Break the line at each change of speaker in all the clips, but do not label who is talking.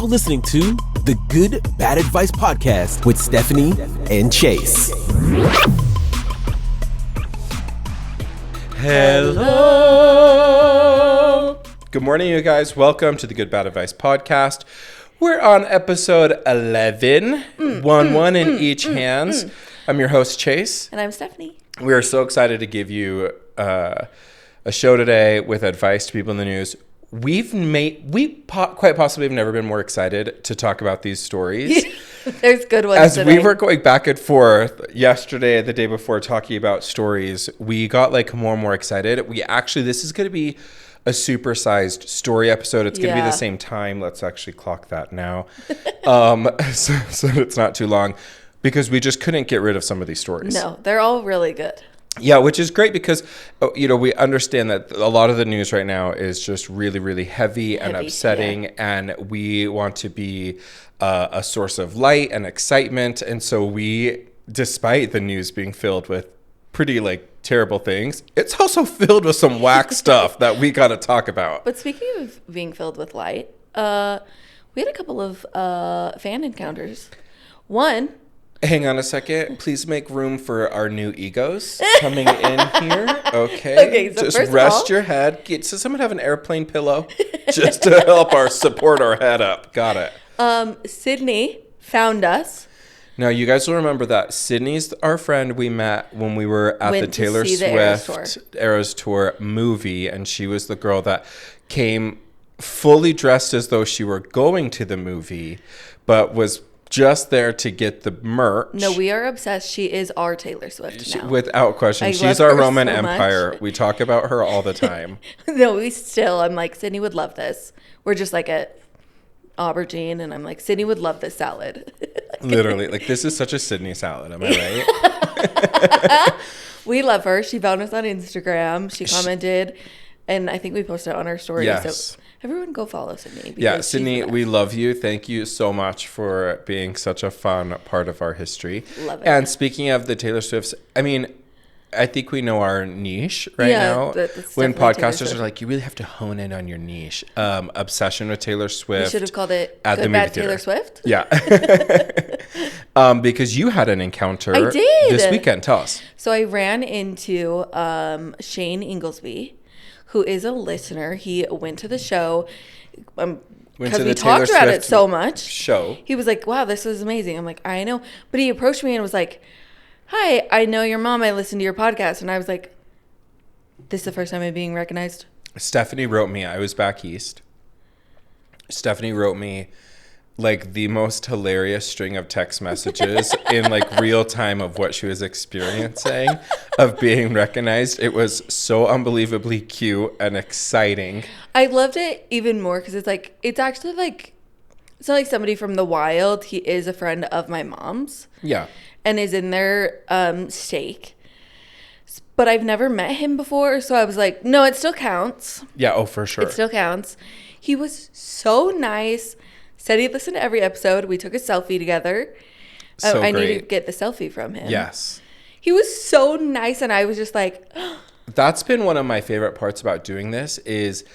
now listening to the Good Bad Advice podcast with Stephanie and Chase.
Hello. Good morning, you guys. Welcome to the Good Bad Advice podcast. We're on episode 11, one in each hands. I'm your host, Chase.
And I'm Stephanie.
We are so excited to give you a show today with advice to people in the news. We quite possibly have never been more excited to talk about these stories.
There's good ones
As
today.
we were going back and forth yesterday and the day before talking about stories, we got like more and more excited. This is going to be a supersized story episode. It's going to be the same time. Let's actually clock that now. So it's not too long because we just couldn't get rid of some of these stories.
No, they're all really good.
Yeah, which is great because, we understand that a lot of the news right now is just really, really heavy and upsetting. Yeah. And we want to be a source of light and excitement. And so despite the news being filled with pretty terrible things, it's also filled with some whack stuff that we got to talk about.
But speaking of being filled with light, we had a couple of fan encounters. One.
Hang on a second. Please make room for our new egos coming in here. Okay.
So
just rest your head. Does someone have an airplane pillow? Just to help support our head up. Got it.
Sydney found us.
Now, you guys will remember that Sydney's our friend we met when we were at the Taylor Swift Eras Tour movie. And she was the girl that came fully dressed as though she were going to the movie, but was just there to get the merch.
No, we are obsessed. She is our Taylor Swift now.
Without question. She's our Roman Empire. We talk about her all the time.
No, I'm like, Sydney would love this. We're just like at aubergine, and I'm like, Sydney would love this salad.
Literally. This is such a Sydney salad. Am I right?
We love her. She found us on Instagram. She commented, and I think we posted it on our story.
Yes.
So everyone go follow Sydney.
Yeah, Sydney, we love you. Thank you so much for being such a fun part of our history.
Love it.
And speaking of the Taylor Swifts, I think we know our niche now. When podcasters are like, you really have to hone in on your niche. Obsession with Taylor Swift.
We should have called it
at
Goodbad
the movie
Taylor Swift.
Yeah. Because you had an encounter this weekend. Tell us.
So I ran into Shane Inglesby, who is a listener. He went to the show because we talked about it so much. He was like, wow, this is amazing. I'm like, I know. But he approached me and was like, hi, I know your mom. I listened to your podcast. And I was like, this is the first time I'm being recognized.
Stephanie wrote me. I was back east. Stephanie wrote me the most hilarious string of text messages in real time of what she was experiencing of being recognized. It was so unbelievably cute and exciting.
I loved it even more because it's actually it's not like somebody from the wild. He is a friend of my mom's.
Yeah.
And is in their stake. But I've never met him before, so I was like, no, it still counts.
Yeah, oh, for sure.
It still counts. He was so nice. Said he listened to every episode. We took a selfie together. I need to get the selfie from him.
Yes.
He was so nice, and I was just like...
That's been one of my favorite parts about doing this is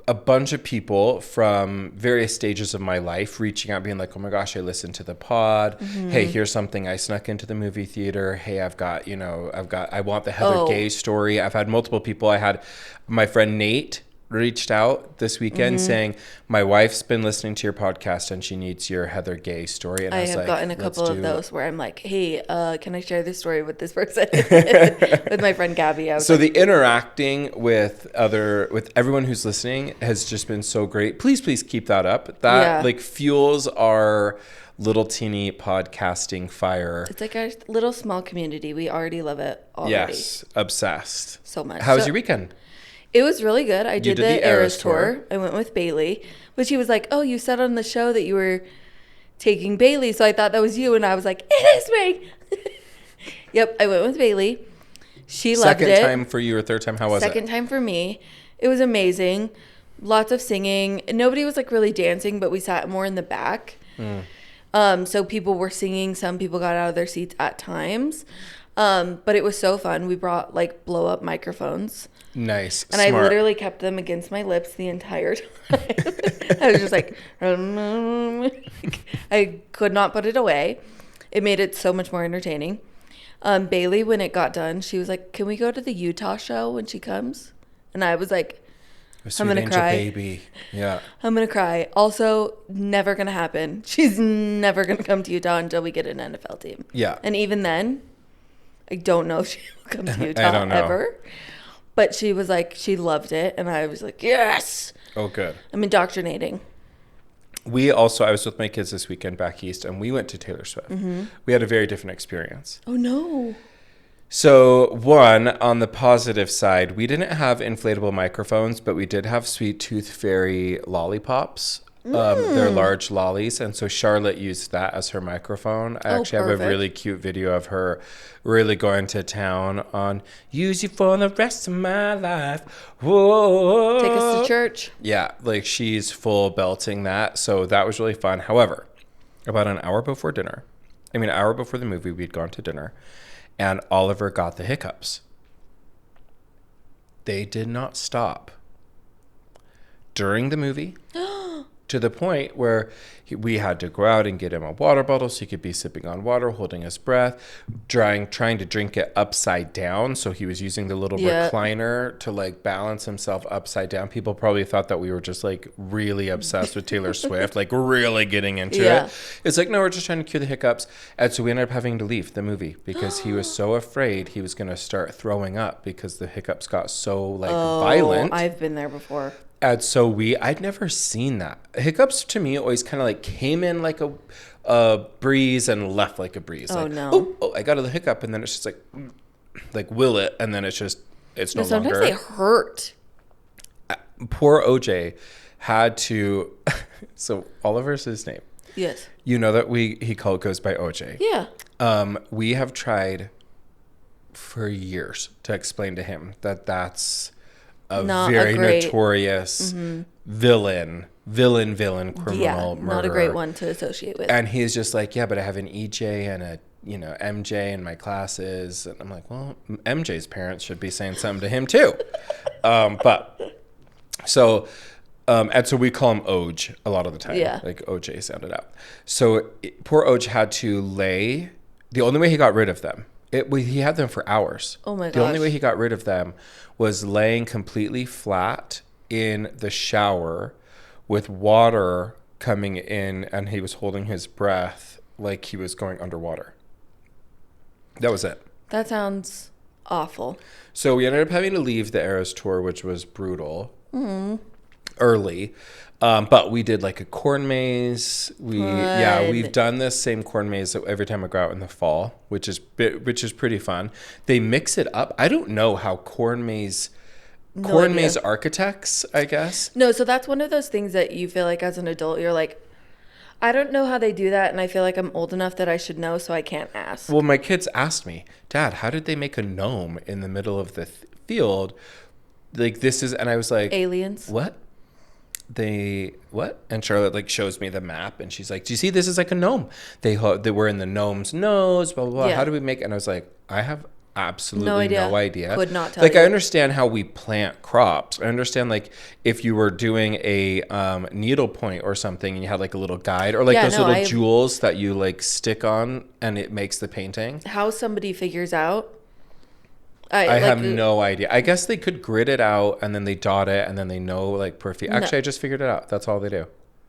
a bunch of people from various stages of my life reaching out, being like, oh my gosh, I listened to the pod. Mm-hmm. Hey, here's something I snuck into the movie theater. Hey, I want the Heather Gay story. I've had multiple people. I had my friend Nate reached out this weekend saying, my wife's been listening to your podcast and she needs your Heather Gay story. And I have
gotten a couple of those where I'm like, hey, can I share this story with this person? With my friend Gabby.
The interacting with everyone who's listening has just been so great. Please keep that up. That fuels our little teeny podcasting fire.
It's like our little small community. We already love it already.
Yes, obsessed.
So much.
How was your weekend?
It was really good. I did the Eras tour. I went with Bailey, but she was like, oh, you said on the show that you were taking Bailey, so I thought that was you. And I was like, it is me. Yep, I went with Bailey. She loved it.
Second time for you or third time? How was it?
Second time for me. It was amazing. Lots of singing. Nobody was really dancing, but we sat more in the back. So people were singing. Some people got out of their seats at times. But it was so fun. We brought like blow up microphones.
Nice.
And smart. I literally kept them against my lips the entire time. I was just like, I could not put it away. It made it so much more entertaining. Bailey, when it got done, she was like, can we go to the Utah show when she comes? And I was like, I'm going to cry.
Baby. Yeah.
I'm going to cry. Also, never going to happen. She's never going to come to Utah until we get an NFL team.
Yeah.
And even then, I don't know if she will come to Utah
I don't know.
ever. But she was like, she loved it. And I was like, yes.
Oh, good.
I'm indoctrinating.
I was with my kids this weekend back east, and we went to Taylor Swift. Mm-hmm. We had a very different experience.
Oh, no.
So, one, on the positive side, we didn't have inflatable microphones, but we did have Sweet Tooth Fairy lollipops. They're large lollies, and so Charlotte used that as her microphone. I actually have a really cute video of her really going to town on "Use You for the Rest of My Life." Whoa.
Take us to church.
Yeah, like she's full belting that, so that was really fun. However, about an hour before the movie, we'd gone to dinner, and Oliver got the hiccups. They did not stop during the movie. To the point where we had to go out and get him a water bottle so he could be sipping on water, holding his breath, trying to drink it upside down. So he was using the little recliner to like balance himself upside down. People probably thought that we were just like really obsessed with Taylor Swift, like really getting into it. It's like, no, we're just trying to cure the hiccups. And so we ended up having to leave the movie because he was so afraid he was going to start throwing up because the hiccups got so like violent.
I've been there before.
And so I'd never seen that. Hiccups to me always kind of like came in like a breeze and left like a breeze.
Oh,
like,
no.
Oh, I got a hiccup. And then it's just like will it? And then it's no longer.
Sometimes they hurt.
Poor OJ had to. So Oliver's his name.
Yes.
You know that he goes by OJ.
Yeah.
We have tried for years to explain to him that that's
not
very notorious villain criminal murderer.
Not a great one to associate with.
And he's just like, yeah, but I have an EJ and a MJ in my classes. And I'm like, well, MJ's parents should be saying something to him too. And so we call him Oj a lot of the time.
Yeah.
Like OJ sounded out. So poor Oj had to lay. The only way he got rid of them, he had them for hours.
Oh my gosh.
The only way he got rid of them was laying completely flat in the shower with water coming in, and he was holding his breath like he was going underwater. That was it.
That sounds awful.
So we ended up having to leave the Eras tour, which was brutal, early. But we did like a corn maze. We've done this same corn maze every time I go out in the fall, which is pretty fun. They mix it up. I don't know how corn maze architects, I guess.
No, so that's one of those things that you feel like as an adult, you're like, I don't know how they do that, and I feel like I'm old enough that I should know, so I can't ask.
Well, my kids asked me, Dad, how did they make a gnome in the middle of the field? Like and I was like,
aliens.
What? And Charlotte like shows me the map, and she's like, do you see, this is like a gnome. They were in the gnome's nose, blah blah blah.
Yeah.
How do we make? And I was like, I have absolutely no idea.
Could not tell
you.
I
understand how we plant crops. I understand like if you were doing a needle point or something and you had like a little guide or like jewels that you like stick on and it makes the painting.
How somebody figures out.
I have no idea. I guess they could grid it out and then they dot it and then they know like perfect. Actually, I just figured it out. That's all they do.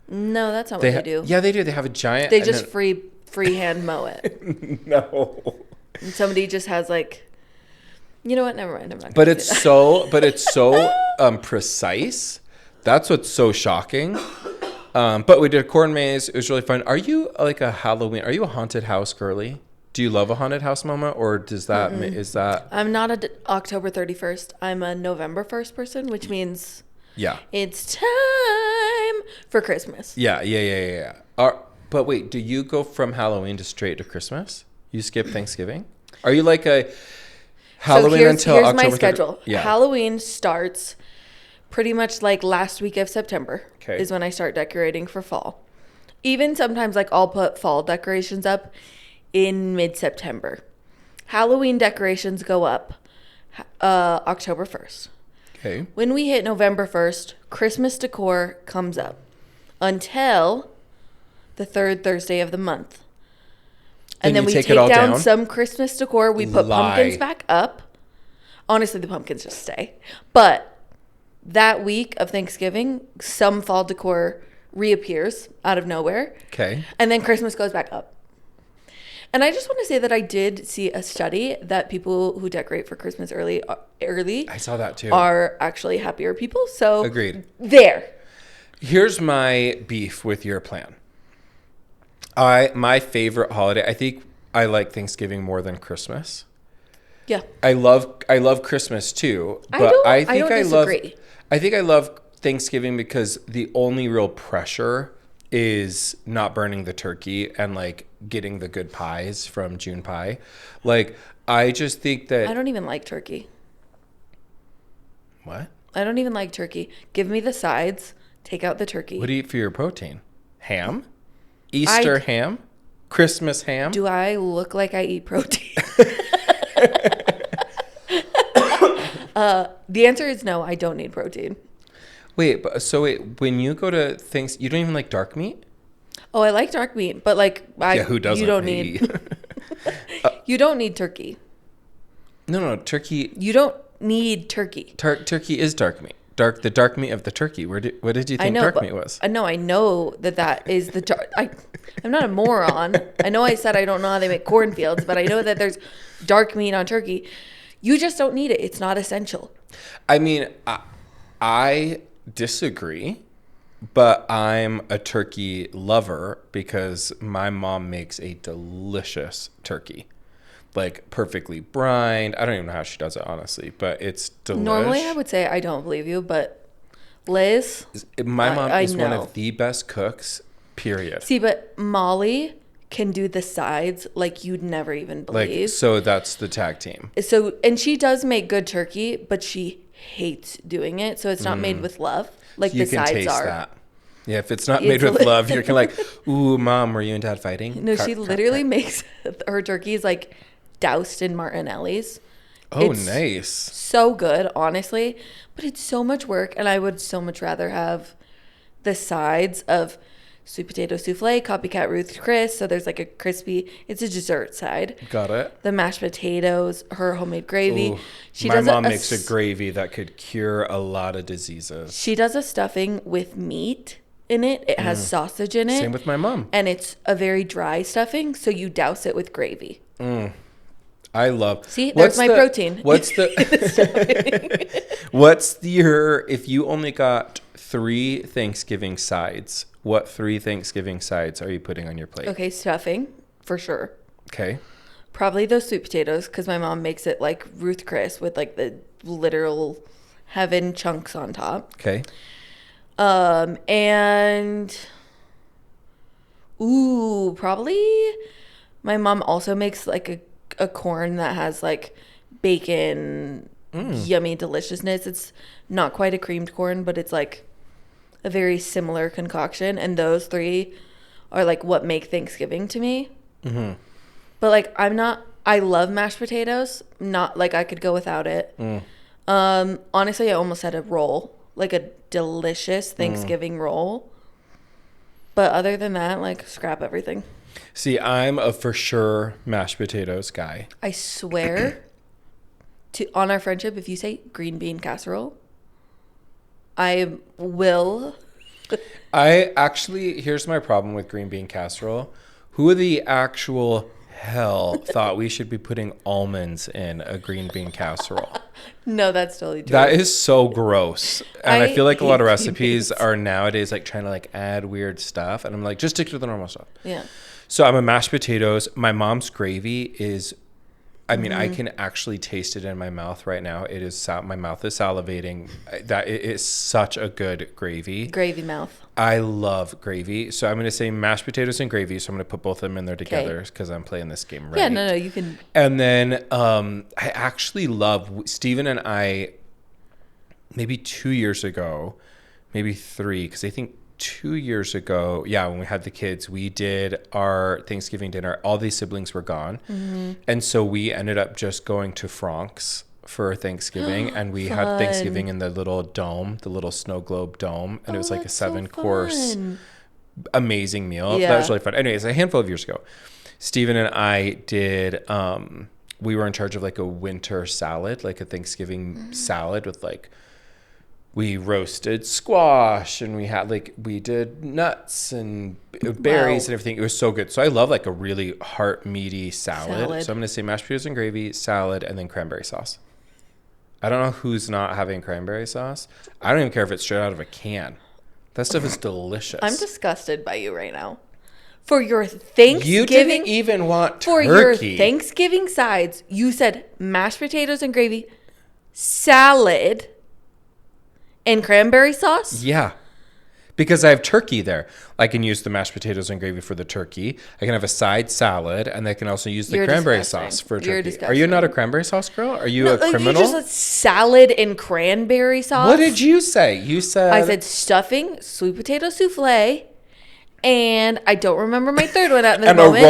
No, that's not what they do.
Yeah, they do. They have a giant.
They just freehand mow it.
No.
And somebody just has like, you know what? Never mind. I'm not.
But it's so precise. That's what's so shocking. But we did a corn maze. It was really fun. Are you like a haunted house girly? Do you love a haunted house moment, or is that?
I'm not a October 31st. I'm a November 1st person, which means it's time for Christmas.
Yeah. But wait, do you go from Halloween to straight to Christmas? You skip Thanksgiving? Are you like a Halloween until October?
Here's my schedule.
Yeah.
Halloween starts pretty much like last week of September is when I start decorating for fall. Even sometimes like I'll put fall decorations up in mid-September. Halloween decorations go up October 1st.
Okay.
When we hit November 1st, Christmas decor comes up until the third Thursday of the month. And then we take down some Christmas decor. We put pumpkins back up. Honestly, the pumpkins just stay. But that week of Thanksgiving, some fall decor reappears out of nowhere.
Okay.
And then Christmas goes back up. And I just want to say that I did see a study that people who decorate for Christmas early,
I saw that too,
are actually happier people. So
agreed.
There.
Here's my beef with your plan. My favorite holiday, I think I like Thanksgiving more than Christmas.
Yeah.
I love Christmas too, but I think I love Thanksgiving because the only real pressure is not burning the turkey and like getting the good pies from June Pie. Like, I just think that
I don't even like turkey.
What?
I don't even like turkey. Give me the sides. Take out the turkey.
What do you eat for your protein? Ham? Easter ham? Christmas ham?
Do I look like I eat protein? The answer is no, I don't need protein.
Wait, when you go to things, you don't even like dark meat?
Oh, I like dark meat, but like
who doesn't?
You don't need you don't need turkey.
No, turkey.
You don't need turkey.
Turkey is dark meat. The dark meat of the turkey. What did you think dark meat was?
No, I know that is the dark. I'm not a moron. I know I said I don't know how they make cornfields, but I know that there's dark meat on turkey. You just don't need it. It's not essential.
I mean, I disagree, but I'm a turkey lover because my mom makes a delicious turkey. Like perfectly brined. I don't even know how she does it, honestly, but it's delicious.
Normally, I would say I don't believe you, but Liz,
my mom is one of the best cooks. Period.
See, but Molly can do the sides like you'd never even believe.
Like, so that's the tag team.
So, and she does make good turkey, but she hates doing it, so it's not made with love. Like the sides are. You can taste that.
Yeah, if it's not made with love, you're kind of like, ooh, Mom, were you and Dad fighting?
No, she literally makes her turkeys like doused in Martinelli's.
Oh, it's nice.
So good, honestly. But it's so much work, and I would so much rather have the sides of sweet potato souffle, copycat Ruth Chris. So there's like a crispy, it's a dessert side.
Got it.
The mashed potatoes, her homemade gravy.
Ooh, my mom makes a gravy that could cure a lot of diseases.
She does a stuffing with meat in it. It has sausage in it.
Same with my mom.
And it's a very dry stuffing, so you douse it with gravy.
I love.
See, there's my protein.
What's if you only got 3 Thanksgiving sides, what 3 Thanksgiving sides are you putting on your plate?
Okay, stuffing, for sure.
Okay.
Probably those sweet potatoes, because my mom makes it like Ruth Chris with like the literal heaven chunks on top.
Okay.
And probably my mom also makes like a corn that has like bacon, yummy deliciousness. It's not quite a creamed corn, but it's like a very similar concoction. And those 3 are like what make Thanksgiving to me. Mm-hmm. But like I love mashed potatoes. Not like I could go without it. Honestly, I almost had a roll, like a delicious Thanksgiving roll. But other than that, like scrap everything.
See, I'm a for sure mashed potatoes guy.
I swear on our friendship, if you say green bean casserole, I will.
Here's my problem with green bean casserole. Who the actual hell thought we should be putting almonds in a green bean casserole?
No, that's totally true.
That is so gross. And I feel like a lot of recipes are nowadays like trying to like add weird stuff. And I'm like, just stick to the normal stuff.
Yeah.
So I'm a mashed potatoes. My mom's gravy is, I mean, I can actually taste it in my mouth right now. It is, my mouth is salivating. That it is such a good gravy.
Gravy mouth.
I love gravy. So I'm going to say mashed potatoes and gravy. So I'm going to put both of them in there together because I'm playing this game right.
Yeah, no, you can.
And then I actually love, Steven and I, maybe 2 years ago, maybe 3, because I think 2 years ago, when we had the kids, we did our Thanksgiving dinner. All these siblings were gone. Mm-hmm. And so we ended up just going to Frank's for Thanksgiving. And we had Thanksgiving in the little dome, the little snow globe dome. And it was like a 7-course amazing meal. That was really fun. Anyways, a handful of years ago, Steven and I did, we were in charge of like a winter salad, like a Thanksgiving salad with like, we roasted squash and we did nuts and berries and everything. It was so good. So I love like a really heart meaty salad. So I'm going to say mashed potatoes and gravy, salad, and then cranberry sauce. I don't know who's not having cranberry sauce. I don't even care if it's straight out of a can. That stuff is delicious.
I'm disgusted by you right now. For your Thanksgiving.
You didn't even want turkey.
For your Thanksgiving sides, you said mashed potatoes and gravy, salad, and cranberry sauce?
Yeah. Because I have turkey there. I can use the mashed potatoes and gravy for the turkey. I can have a side salad, and I can also use the cranberry sauce for turkey. Are you not a cranberry sauce girl? Are you a criminal?
You just salad and cranberry sauce.
What did you say? You said...
I said stuffing, sweet potato souffle, and I don't remember my third one at the moment.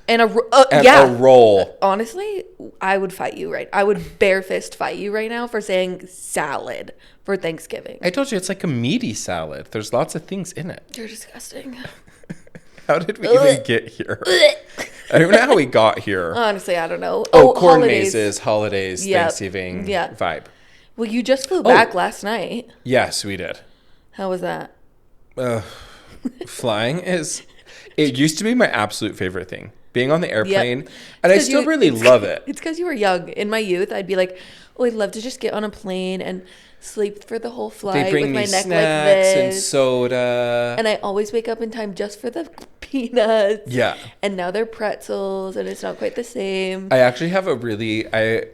And a roll.
And a roll. Honestly, I would fight you I would bare fist fight you right now for saying salad for Thanksgiving.
I told you it's like a meaty salad. There's lots of things in it.
You're disgusting.
How did we even get here? I don't even know how we got here.
Honestly, I don't know.
Corn mazes, holidays, Thanksgiving vibe.
Well, you just flew back last night.
Yes, we did.
How was that?
Flying it used to be my absolute favorite thing. Being on the airplane, and I still really love it.
It's because you were young. In my youth, I'd be like, I'd love to just get on a plane and sleep for the whole flight with my neck like this.
And soda.
And I always wake up in time just for the peanuts.
Yeah.
And now they're pretzels, and it's not quite the same.
I actually have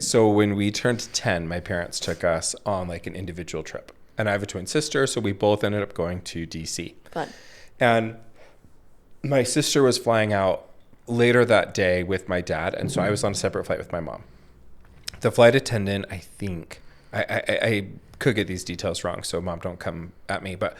so when we turned 10, my parents took us on like an individual trip. And I have a twin sister, so we both ended up going to DC. Fun. And my sister was flying out later that day with my dad, and so I was on a separate flight with my mom. The flight attendant, I think, I could get these details wrong, so Mom, don't come at me, but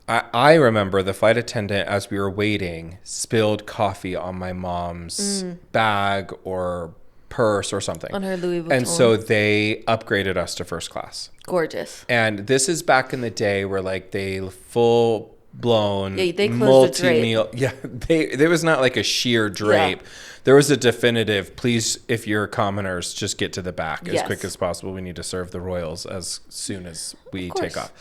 I remember the flight attendant, as we were waiting, spilled coffee on my mom's bag or purse or something.
On her Louis Vuitton.
And so they upgraded us to first class.
Gorgeous.
And this is back in the day where like they full blown
they
multi-meal. Yeah, there was not like a sheer drape. Yeah. There was a definitive, please, if you're commoners, just get to the back as quick as possible. We need to serve the royals as soon as we take off.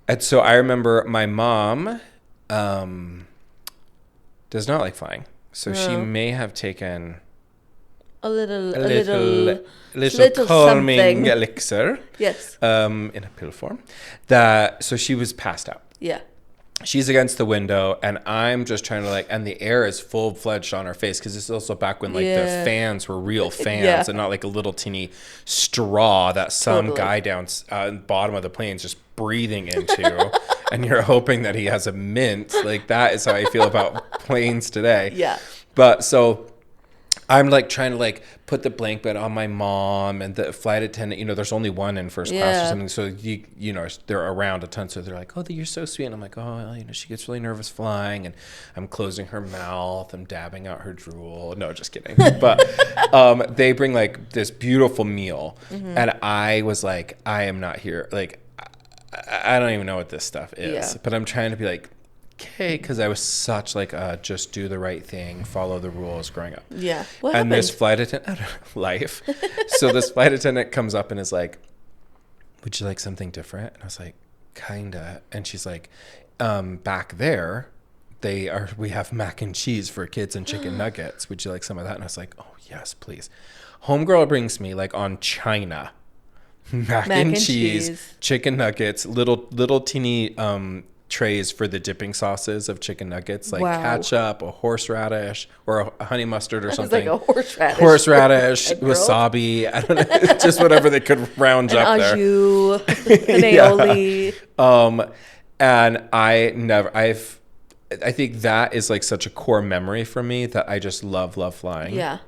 And so I remember my mom does not like flying. So she may have taken a little calming elixir.
Yes.
In a pill form. So she was passed out.
Yeah.
She's against the window, and I'm just trying to and the air is full-fledged on her face, because this is also back when the fans were real fans and not like a little teeny straw that some guy down the bottom of the plane is just breathing into, and you're hoping that he has a mint. Like, that is how I feel about planes today.
Yeah.
But so I'm like trying to like put the blanket on my mom, and the flight attendant, there's only one in first class or something. So you know, they're around a ton. So they're like, "Oh, you're so sweet." And I'm like, "Oh, she gets really nervous flying." And I'm closing her mouth. I'm dabbing out her drool. No, just kidding. But they bring like this beautiful meal. Mm-hmm. And I was like, I am not here. Like, I don't even know what this stuff is. Yeah. But I'm trying to be like, okay, because I was such like just do the right thing, follow the rules growing up.
Yeah.
What happened? This flight attendant, life. So this flight attendant comes up and is like, "Would you like something different?" And I was like, "Kinda." And she's like, "Back there, we have mac and cheese for kids and chicken nuggets. Would you like some of that?" And I was like, "Oh yes, please." Homegirl brings me like on China mac and cheese, chicken nuggets, little teeny trays for the dipping sauces of chicken nuggets, like ketchup, a horseradish, or a honey mustard or something.
Like a horseradish,
wasabi. I don't know, just whatever they could round up there.
An aioli.
And I think that is like such a core memory for me that I just love flying.
Yeah.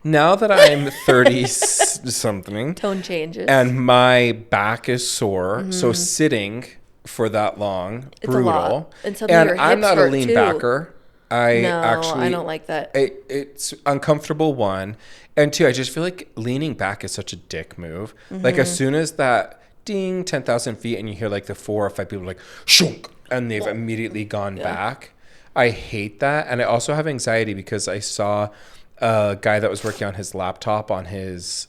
Now that I'm 30 something,
tone changes,
and my back is sore, so sitting for that long.
It's
brutal.
A lot.
And I'm not a lean backer.
I don't like that.
It's uncomfortable, one. And two, I just feel like leaning back is such a dick move. Like as soon as that ding, 10,000 feet, and you hear like the 4 or 5 people like shunk, and they've immediately gone back. I hate that. And I also have anxiety because I saw a guy that was working on his laptop on his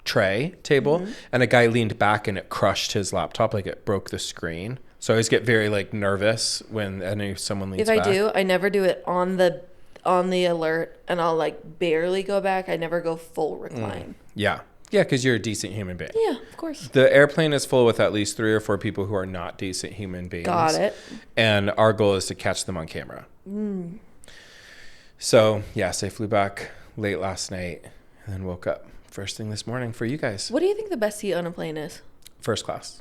tray table, and a guy leaned back and it crushed his laptop, like it broke the screen. So I always get very like nervous when someone leans back.
If I do, I never do it on the alert, and I'll like barely go back. I never go full recline.
Yeah, because you're a decent human being.
Yeah, of course.
The airplane is full with at least 3 or 4 people who are not decent human beings.
Got it.
And our goal is to catch them on camera. So yes, I flew back late last night and then woke up first thing this morning for you guys.
What do you think the best seat on a plane is?
First class.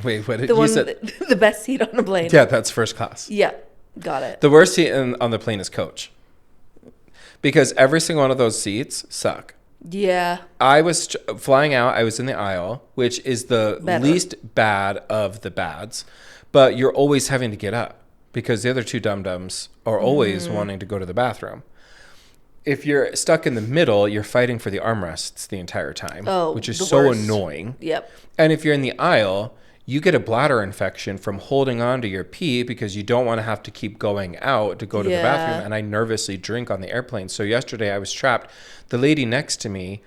Wait, what did you say?
The best seat on a plane.
Yeah, that's first class.
Yeah, got it.
The worst seat on the plane is coach. Because every single one of those seats suck.
Yeah.
I was flying out. I was in the aisle, which is the least bad of the bads. But you're always having to get up because the other 2 dum-dums are always wanting to go to the bathroom. If you're stuck in the middle, you're fighting for the armrests the entire time, which is so annoying.
Yep.
And if you're in the aisle, you get a bladder infection from holding on to your pee because you don't want to have to keep going out to go to the bathroom. And I nervously drink on the airplane. So yesterday I was trapped. The lady next to me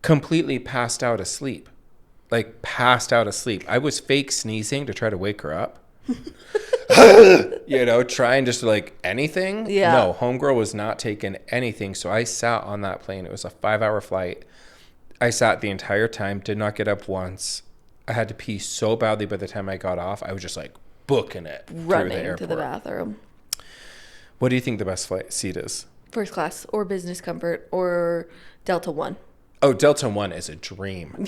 completely passed out asleep. Like passed out asleep. I was fake sneezing to try to wake her up. Trying just like anything. Yeah. No, homegirl was not taking anything. So I sat on that plane. It was a 5-hour flight. I sat the entire time, did not get up once. I had to pee so badly by the time I got off. I was just like booking it.
Running to the bathroom.
What do you think the best flight seat is?
First class or business comfort or Delta One.
Oh, Delta One is a dream.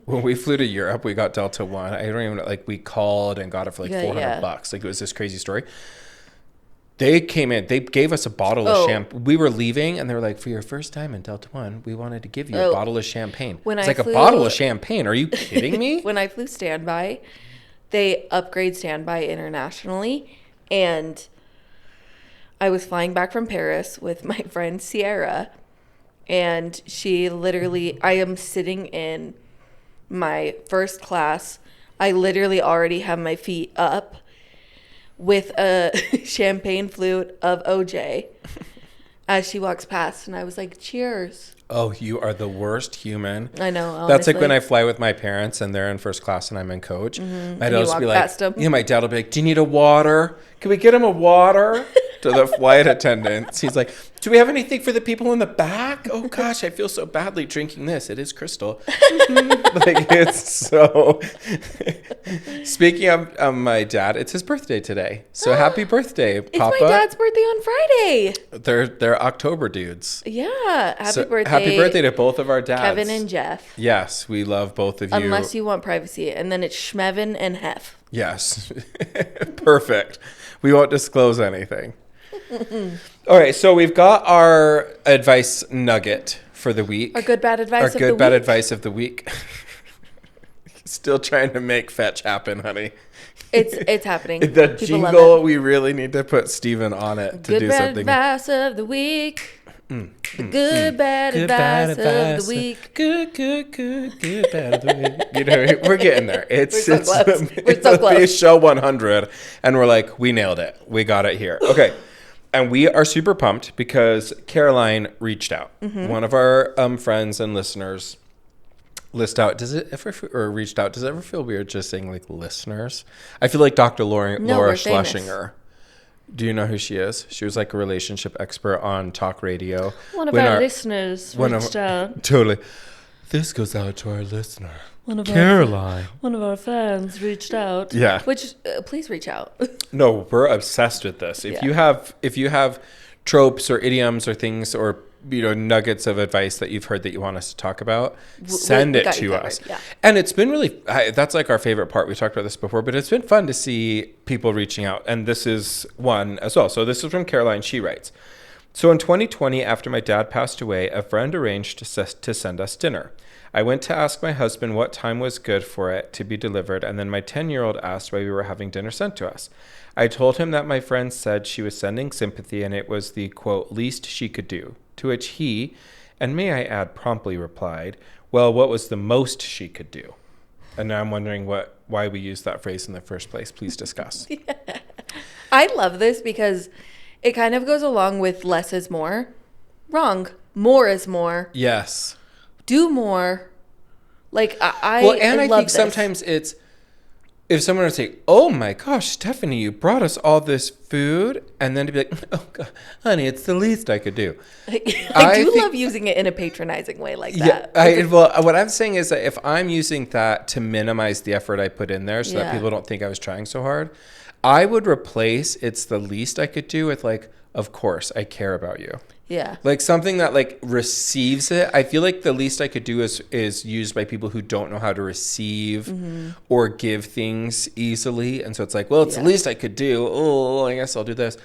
When we flew to Europe, we got Delta One. I don't even we called and got it for like $400. Like it was this crazy story. They came in, they gave us a bottle of champagne. We were leaving and they were like, for your first time in Delta One, we wanted to give you a bottle of champagne. It's like a bottle of champagne. Are you kidding me?
When I flew standby, they upgrade standby internationally. And I was flying back from Paris with my friend Sierra. And she literally, I am sitting in my first class. I literally already have my feet up with a champagne flute of OJ as she walks past. And I was like, cheers.
Oh, you are the worst human.
I know. Honestly.
That's like when I fly with my parents and they're in first class and I'm in coach. My dad will be like, my dad will be like, do you need a water? Can we get him a water? To the flight attendants. He's like, do we have anything for the people in the back? Oh gosh, I feel so badly drinking this. It is crystal. Like it's so. Speaking of my dad, it's his birthday today. So happy birthday, Papa.
It's my dad's birthday on Friday.
They're October dudes.
Yeah. Happy birthday.
Happy birthday to both of our dads.
Kevin and Jeff.
Yes, we love both of you.
Unless you want privacy. And then it's Schmevin and Hef.
Yes. Perfect. We won't disclose anything. All right, so we've got our advice nugget for the week.
Our good bad advice of the week.
Our good bad advice of the week. Still trying to make fetch happen, honey.
It's happening.
The People jingle, we really need to put Steven on it to do something.
Good bad advice of the week. The good bad advice of the week.
Good bad of the week. You know, we're getting there.
We're so close.
It's show 100, and we're like, we nailed it. We got it here. Okay. And we are super pumped because Caroline reached out. One of our friends and listeners reached out. Does it ever feel weird just saying like listeners? I feel like Dr. Laura Schlesinger. Do you know who she is? She was like a relationship expert on talk radio.
One of our listeners reached out.
Totally. This goes out to our listener. Caroline.
One of our fans reached out.
Yeah.
Which, please reach out.
No, we're obsessed with this. If you have tropes or idioms or things or nuggets of advice that you've heard that you want us to talk about, send it to us. Yeah. And it's been really, that's like our favorite part. We talked about this before, but it's been fun to see people reaching out. And this is one as well. So this is from Caroline. She writes, so in 2020, after my dad passed away, a friend arranged to send us dinner. I went to ask my husband what time was good for it to be delivered, and then my 10-year-old asked why we were having dinner sent to us. I told him that my friend said she was sending sympathy and it was the, quote, least she could do, to which he, and may I add, promptly replied, well, what was the most she could do? And now I'm wondering why we used that phrase in the first place. Please discuss.
Yeah. I love this because it kind of goes along with less is more. Wrong. More is more.
Yes.
Do more. Like, I
think
this.
Sometimes it's, if someone would say, oh my gosh, Stephanie, you brought us all this food, and then to be like, oh God, honey, it's the least I could do.
I do love using it in a patronizing way like that.
What I'm saying is that if I'm using that to minimize the effort I put in there so that people don't think I was trying so hard, I would replace it's the least I could do with like, of course, I care about you.
Yeah.
Like something that like receives it. I feel like the least I could do is used by people who don't know how to receive or give things easily. And so it's like, well, it's the least I could do. Oh, I guess I'll do this.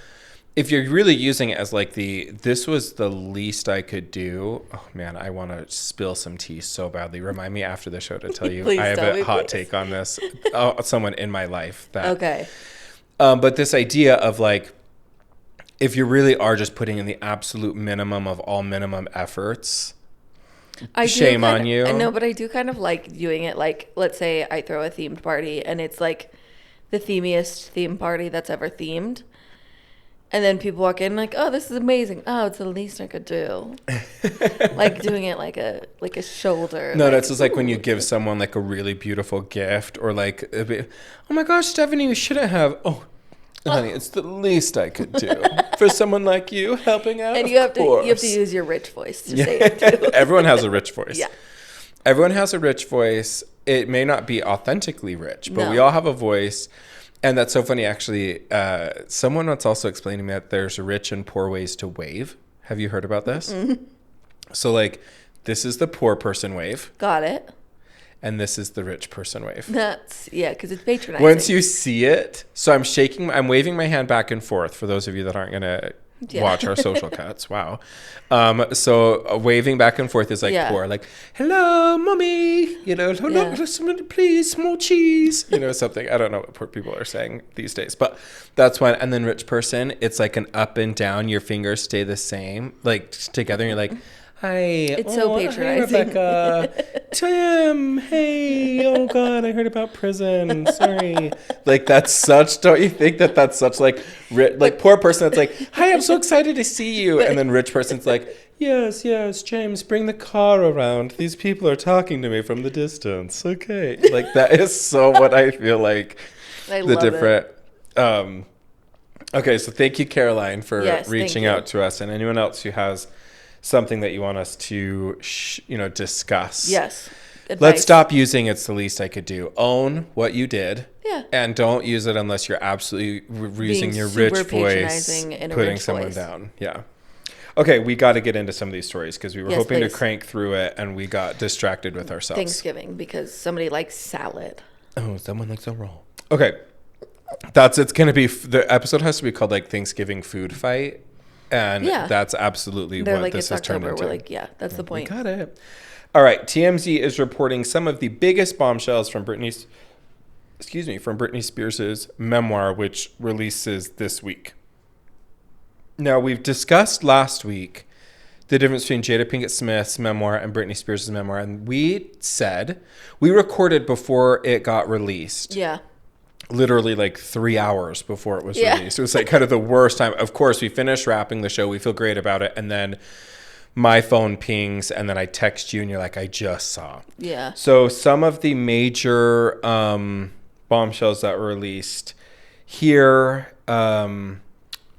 If you're really using it as like this was the least I could do. Oh man, I want to spill some tea so badly. Remind me after the show to tell you I have a hot take on this. Someone in my life that. Okay. But this idea of like, if you really are just putting in the absolute minimum of all minimum efforts, shame on you.
I know, but I do kind of like doing it. Like, let's say I throw a themed party and it's like the themiest theme party that's ever themed. And then people walk in like, oh, this is amazing. Oh, it's the least I could do. Like doing it like a shoulder.
No, that's just like when you give someone like a really beautiful gift or like, oh my gosh, Stephanie, you shouldn't have. Oh, honey, it's the least I could do for someone like you helping out.
And you have to use your rich voice to say it too.
Everyone has a rich voice.
Yeah.
Everyone has a rich voice. It may not be authentically rich, but we all have a voice. And that's so funny, actually. Someone once also explained to me that there's rich and poor ways to wave. Have you heard about this? Mm-hmm. So, like, this is the poor person wave.
Got it.
And this is the rich person wave.
Because it's patronizing.
Once you see it, so I'm waving my hand back and forth for those of you that aren't going to watch our social cuts. Wow. So waving back and forth is like poor, like, hello, mommy, please, small cheese, something. I don't know what poor people are saying these days, but that's one. And then rich person, it's like an up and down, your fingers stay the same, like together, and you're like, hi.
It's so patronizing.
Hey, Rebecca. Tim. Hey. Oh, God. I heard about prison. Sorry. Like, that's such, don't you think that's such, like poor person that's like, hi, I'm so excited to see you. And then rich person's like, yes, James, bring the car around. These people are talking to me from the distance. Okay. Like, that is so what I feel like.
I love different.
Okay, so thank you, Caroline, for reaching out to us. And anyone else who has something that you want us to, discuss.
Yes. Advice.
Let's stop using it's the least I could do. Own what you did.
Yeah.
And don't use it unless you're absolutely using your rich voice, putting someone down. Yeah. Okay, we got to get into some of these stories because we were hoping to crank through it and we got distracted with ourselves.
Thanksgiving because somebody likes salad.
Oh, someone likes a roll. Okay. It's going to be, the episode has to be called like Thanksgiving Food Fight. And that's absolutely what this has turned into.
We're like, that's the point.
Got it. All right. TMZ is reporting some of the biggest bombshells from Britney Spears' memoir, which releases this week. Now, we've discussed last week the difference between Jada Pinkett Smith's memoir and Britney Spears' memoir. And we recorded before it got released.
Yeah.
Literally like 3 hours before it was released. It was like kind of the worst time. Of course, we finished wrapping the show. We feel great about it. And then my phone pings and then I text you and you're like, I just saw.
Yeah.
So some of the major bombshells that were released here,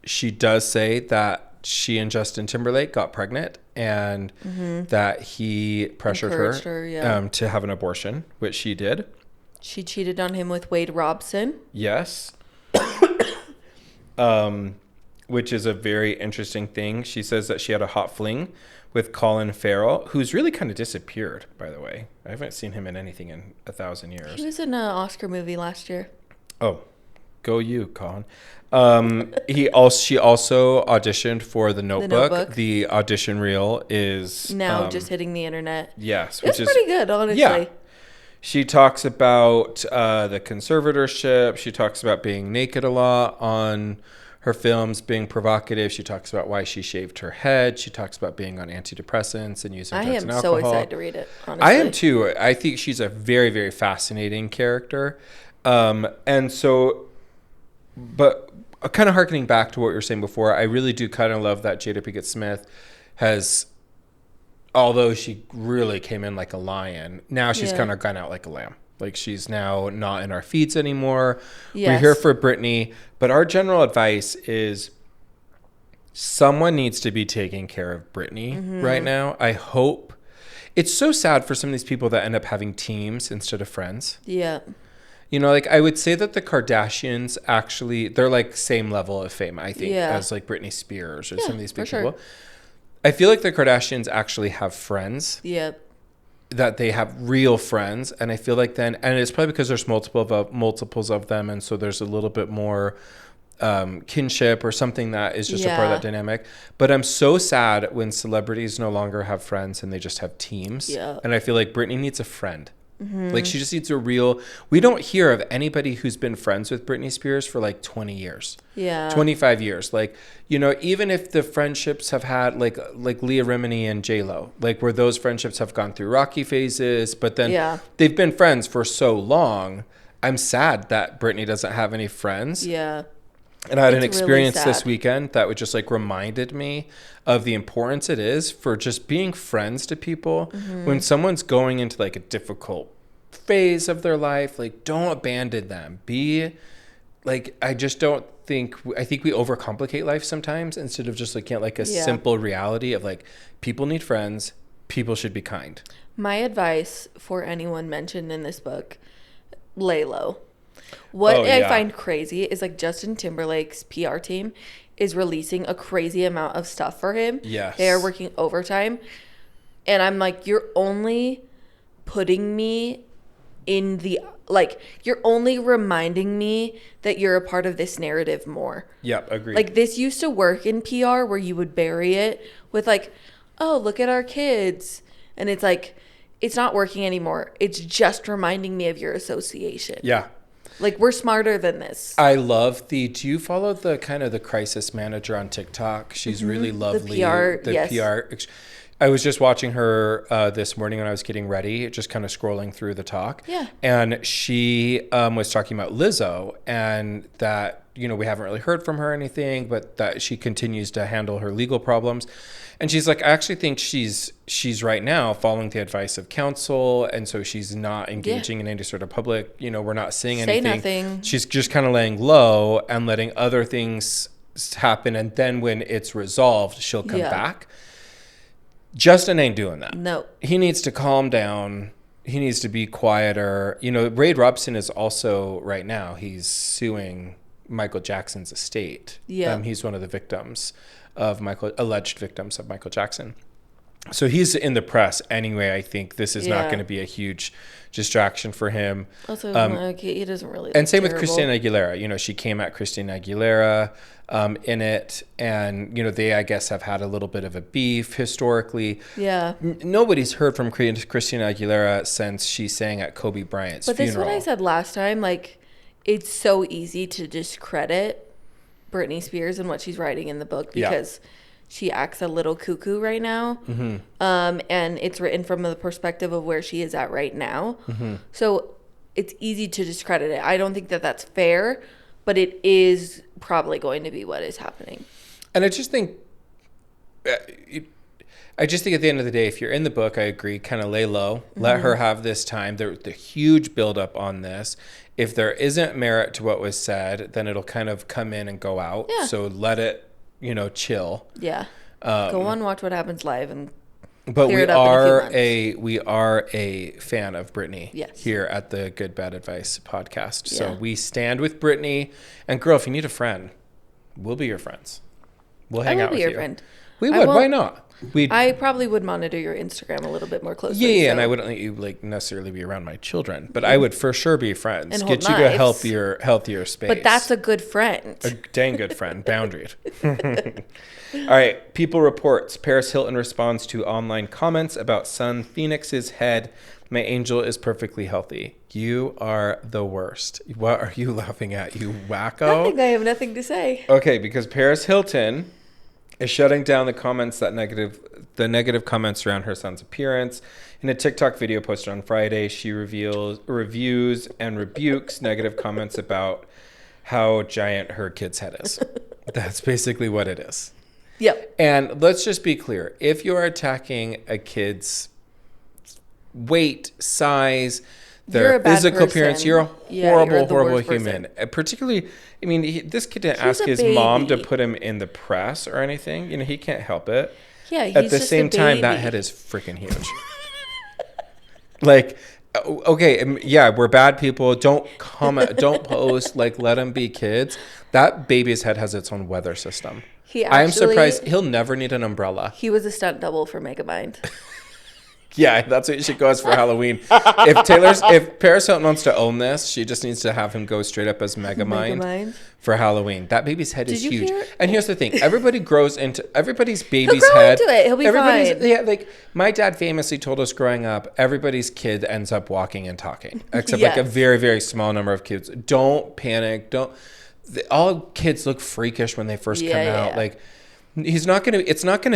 she does say that she and Justin Timberlake got pregnant and that he pressured her to have an abortion, which she did.
She cheated on him with Wade Robson.
Yes. Which is a very interesting thing. She says that she had a hot fling with Colin Farrell, who's really kind of disappeared, by the way. I haven't seen him in anything in 1,000 years.
He was in an Oscar movie last year.
Oh, Go you, Colin. She also auditioned for The Notebook. The audition reel is
now just hitting the internet.
Yes,
which is pretty good, honestly.
Yeah. She talks about the conservatorship. She talks about being naked a lot on her films, being provocative. She talks about why she shaved her head. She talks about being on antidepressants and using drugs and alcohol.
I am so excited to read it, honestly.
I am too. I think she's a very, very fascinating character. And so, but kind of harkening back to what you were saying before, I really do kind of love that Jada Pinkett Smith has, although she really came in like a lion, now she's kind of gone out like a lamb. Like, she's now not in our feeds anymore. Yes. We're here for Britney. But our general advice is someone needs to be taking care of Britney right now. I hope. It's so sad for some of these people that end up having teams instead of friends. Yeah. You know, like, I would say that the Kardashians actually, they're like same level of fame, I think, as like Britney Spears or some of these big people. Sure. I feel like the Kardashians actually have friends. Yep. That they have real friends, and I feel like then, and it's probably because there's multiples of them, and so there's a little bit more kinship or something that is just a part of that dynamic. But I'm so sad when celebrities no longer have friends and they just have teams. Yeah. And I feel like Britney needs a friend. Like, she just needs a real. We don't hear of anybody who's been friends with Britney Spears for like 20 years. Yeah. 25 years. Like, you know, even if the friendships have had like Leah Remini and J-Lo, like, where those friendships have gone through rocky phases, but then they've been friends for so long. I'm sad that Britney doesn't have any friends. Yeah. And I had an experience really this weekend that would just like reminded me of the importance it is for just being friends to people. When someone's going into like a difficult phase of their life, like, don't abandon them. Be like, I think we overcomplicate life sometimes instead of just looking at like a simple reality of like, people need friends, people should be kind. My advice for anyone mentioned in this book, lay low. What I find crazy is like Justin Timberlake's PR team is releasing a crazy amount of stuff for him. Yes. They are working overtime. And I'm like, you're only putting me in the, like, you're only reminding me that you're a part of this narrative more. Yep, agreed. Like, this used to work in PR where you would bury it with like, oh, look at our kids. And it's like, it's not working anymore. It's just reminding me of your association. Yeah. Like, we're smarter than this. I love do you follow the kind of the crisis manager on TikTok? She's really lovely. The PR. I was just watching her this morning when I was getting ready, just kind of scrolling through the talk. Yeah. And she was talking about Lizzo, and that, you know, we haven't really heard from her or anything, but that she continues to handle her legal problems. And she's like, I actually think she's right now following the advice of counsel, and so she's not engaging in any sort of public, you know, we're not saying anything. Nothing. She's just kind of laying low and letting other things happen, and then when it's resolved, she'll come back. Justin ain't doing that. No. He needs to calm down. He needs to be quieter. You know, Ray Robson is also, right now, he's suing Michael Jackson's estate. Yeah. He's one of the victims of alleged victims of Michael Jackson. So he's in the press anyway. I think this is not going to be a huge distraction for him. Also, he doesn't really. And same with Christina Aguilera. You know, she came at Christina Aguilera in it, and you know, they, I guess, have had a little bit of a beef historically. Yeah. Nobody's heard from Christina Aguilera since she sang at Kobe Bryant's funeral. But this is what I said last time. Like, it's so easy to discredit Britney Spears and what she's writing in the book because she acts a little cuckoo right now. Mm-hmm. And it's written from the perspective of where she is at right now. Mm-hmm. So it's easy to discredit it. I don't think that that's fair, but it is probably going to be what is happening. And I just think at the end of the day, if you're in the book, I agree, kind of lay low, let her have this time. The huge buildup on this. If there isn't merit to what was said, then it'll kind of come in and go out. Yeah. So let it, you know, chill. Yeah. Go on, watch What Happens Live, and but we are a fan of Britney here at the Good Bad Advice podcast. Yeah. So we stand with Britney. And girl, if you need a friend, we'll be your friends. We'll hang out with you. I will be your friend. We would. Why not?
I probably would monitor your Instagram a little bit more closely.
Yeah, so. And I wouldn't let you like necessarily be around my children, but I would for sure be friends.
And
get you to a healthier space.
But that's a good friend.
A dang good friend. Boundaried. All right. People reports. Paris Hilton responds to online comments about son Phoenix's head. My angel is perfectly healthy. You are the worst. What are you laughing at, you wacko?
Nothing. I have nothing to say.
Okay, because Paris Hilton is shutting down the negative comments around her son's appearance. In a TikTok video posted on Friday, she reviews and rebukes negative comments about how giant her kid's head is. That's basically what it is.
Yep.
And let's just be clear. If you're attacking a kid's weight, size, their physical appearance, you're a horrible human. Particularly, I mean, this kid didn't ask his mom to put him in the press or anything. You know, he can't help it.
Yeah, he's
at the same time, that head is freaking huge. Like, okay, yeah, we're bad people. Don't comment, don't post. Like, let them be kids. That baby's head has its own weather system. I'm surprised he'll never need an umbrella.
He was a stunt double for Megamind.
Yeah, that's what she goes for Halloween. If Paris Hilton wants to own this, she just needs to have him go straight up as Megamind for Halloween. That baby's head is huge. And here's the thing: everybody's baby's head.
He'll grow into it. He'll be fine.
Yeah, like my dad famously told us growing up, everybody's kid ends up walking and talking, except like a very, very small number of kids. Don't panic. All kids look freakish when they first come out. Like. It's not going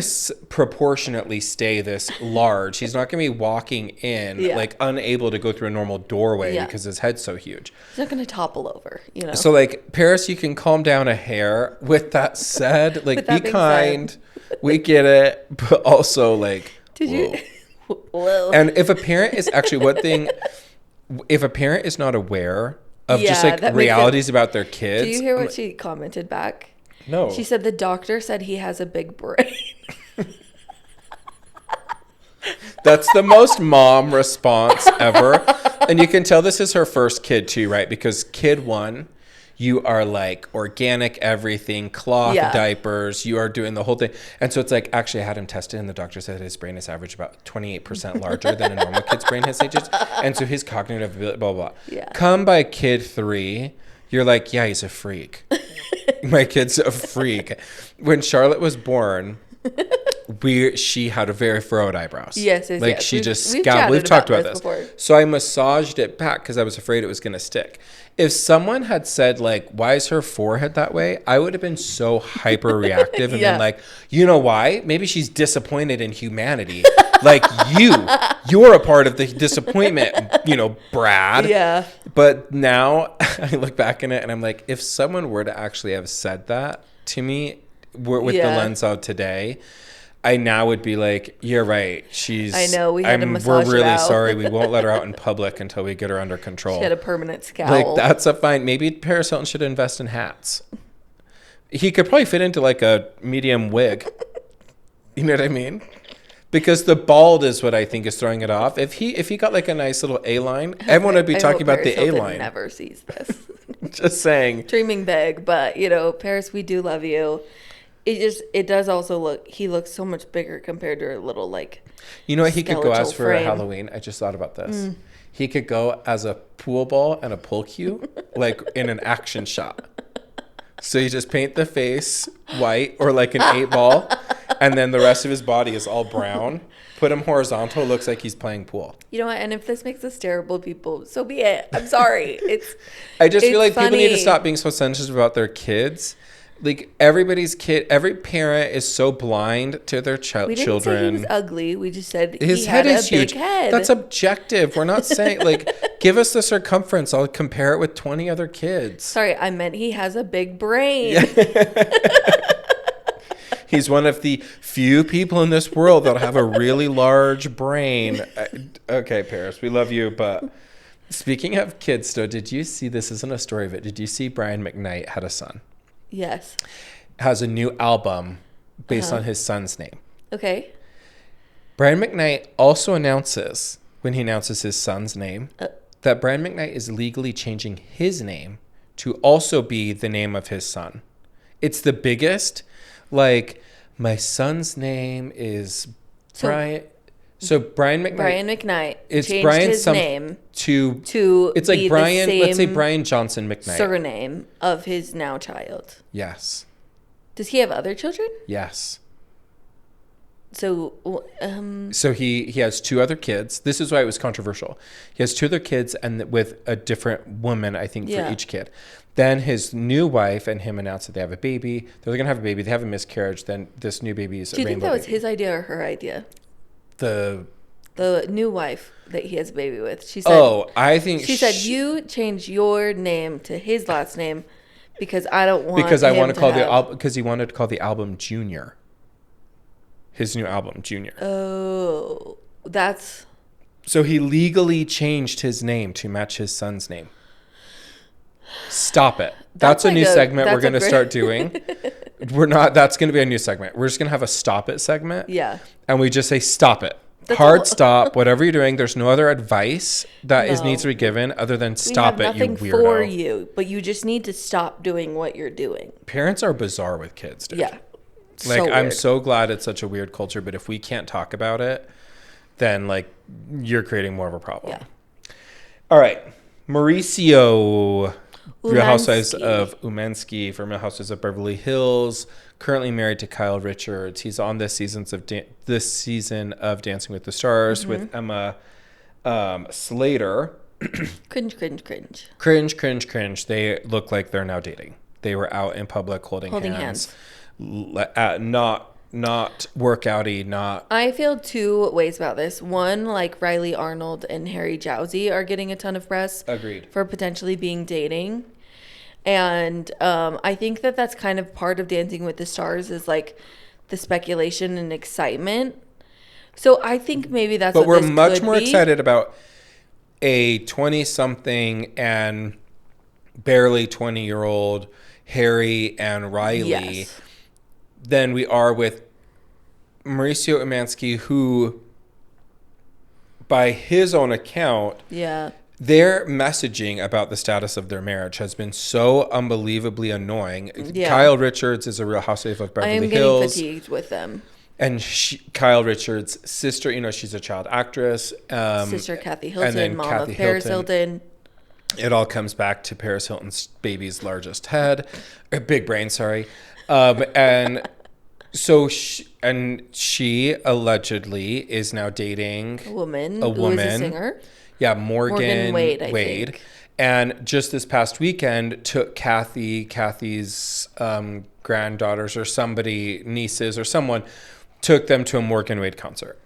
to proportionately stay this large. He's not going to be walking in like unable to go through a normal doorway because his head's so huge.
He's not going to topple over, you know?
So like Paris, you can calm down a hair. With that said, like be kind. We get it. But also like,
whoa.
And if a parent is if a parent is not aware of just like realities about their kids.
Do you hear what she commented back?
No.
She said the doctor said he has a big brain.
That's the most mom response ever. And you can tell this is her first kid too, right? Because kid one, you are like organic everything, cloth diapers, you are doing the whole thing. And so it's like, actually I had him tested and the doctor said his brain is average about 28% larger than a normal kid's brain his ages. And so his cognitive ability, blah, blah, blah. Yeah. Come by kid 3, you're like, yeah, he's a freak. My kid's a freak. When Charlotte was born, she had a very furrowed eyebrows.
Yes.
Like she we've talked about this before. So I massaged it back because I was afraid it was going to stick. If someone had said like, why is her forehead that way? I would have been so hyper reactive and been like, you know why? Maybe she's disappointed in humanity. Like you're a part of the disappointment, you know, Brad.
Yeah.
But now I look back in it and I'm like, if someone were to actually have said that to me with the lens of today, I now would be like, you're right.
I know. We had to massage
We're really
her out.
sorry. We won't let her out in public until we get her under control.
She had a permanent scowl.
Like, that's a fine. Maybe Paris Hilton should invest in hats. He could probably fit into like a medium wig. You know what I mean? Because the bald is what I think is throwing it off. If he got like a nice little A-line, everyone would be talking about the A-line.
Never sees this.
Just saying.
Dreaming big, but you know, Paris, we do love you. It does also he looks so much bigger compared to a little like.
You know what he could go as for Halloween? I just thought about this. He could go as a pool ball and a pool cue, like in an action shot. So you just paint the face white or like an 8-ball, and then the rest of his body is all brown. Put him horizontal, looks like he's playing pool.
You know what? And if this makes us terrible people, so be it. I'm sorry.
I just feel like funny. People need to stop being so sensitive about their kids. Like every parent is so blind to their children.
We didn't say he was ugly. We just said
his head is huge. Head. That's objective. We're not saying like give us the circumference. I'll compare it with 20 other kids.
Sorry, I meant he has a big brain.
Yeah. He's one of the few people in this world that'll have a really large brain. Okay, Paris, we love you, but speaking of kids, though, did you see, this isn't a story of it, did you see Brian McKnight had a son?
Yes.
Has a new album based on his son's name.
Okay.
Brian McKnight also announces, when he announces his son's name, that Brian McKnight is legally changing his name to also be the name of his son. It's the biggest, like, my son's name is Brian. So Brian McKnight.
Brian McKnight
It's
changed
Brian
his name
to it's like Brian. Let's say Brian Johnson McKnight.
Surname of his now child.
Yes.
Does he have other children?
Yes.
So,
so he has 2 other kids. This is why it was controversial. He has 2 other kids, and with a different woman, I think, for each kid. Then his new wife and him announced that they have a baby. They're going to have a baby. They have a miscarriage. Then this new baby is a rainbow baby. Do you think that was
his idea or her idea?
The
new wife that he has a baby with. She said.
I think
she said you change your name to his last name because I don't want.
Because I want to call the album because he wanted to call the album Junior. His new album Junior.
Oh, that's.
So he legally changed his name to match his son's name. Stop it. That's a new segment we're going to start doing. That's going to be a new segment. We're just going to have a stop it segment.
Yeah.
And we just say, stop it. Hard stop. Whatever you're doing. There's no other advice that needs to be given other than stop it, you weirdo.
We have nothing for you, but you just need to stop doing what you're doing.
Parents are bizarre with kids, dude.
Yeah.
Like, I'm so glad it's such a weird culture, but if we can't talk about it, then, like, you're creating more of a problem.
Yeah.
All right. Mauricio, Real Housewives of Umensky from Real Housewives of Beverly Hills, currently married to Kyle Richards. He's on this season of Dancing with the Stars with Emma Slater.
Cringe.
Cringe. They look like they're now dating. They were out in public holding hands. Not workouty, not.
I feel 2 ways about this. One, like Riley Arnold and Harry Jowsey are getting a ton of press.
Agreed.
For potentially being dating. And I think that that's kind of part of Dancing with the Stars is like the speculation and excitement. So I think maybe that's
what this could be. But we're much more excited about a 20-something and barely 20-year-old Harry and Riley than we are with Mauricio Umansky, who, by his own account, their messaging about the status of their marriage has been so unbelievably annoying. Yeah. Kyle Richards is a Real Housewife of Beverly Hills.
I am getting fatigued with them.
And Kyle Richards' sister, she's a child actress.
Sister Kathy Hilton, mom of Paris Hilton.
It all comes back to Paris Hilton's baby's largest head, or big brain, sorry. And so she allegedly is now dating
a woman who is a singer.
Yeah, Morgan Wade. I think. And just this past weekend took Kathy's granddaughters or nieces or someone, took them to a Morgan Wade concert.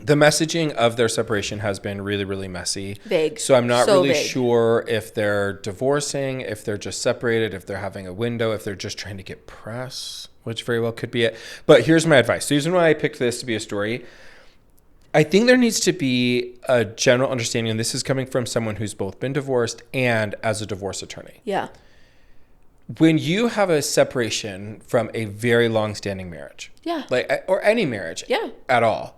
The messaging of their separation has been really, really messy.
Vague.
So I'm not really sure if they're divorcing, if they're just separated, if they're having a window, if they're just trying to get press, which very well could be it. But here's my advice. The reason why I picked this to be a story, I think there needs to be a general understanding, and this is coming from someone who's both been divorced and as a divorce attorney.
Yeah.
When you have a separation from a very long-standing marriage, or any marriage at all,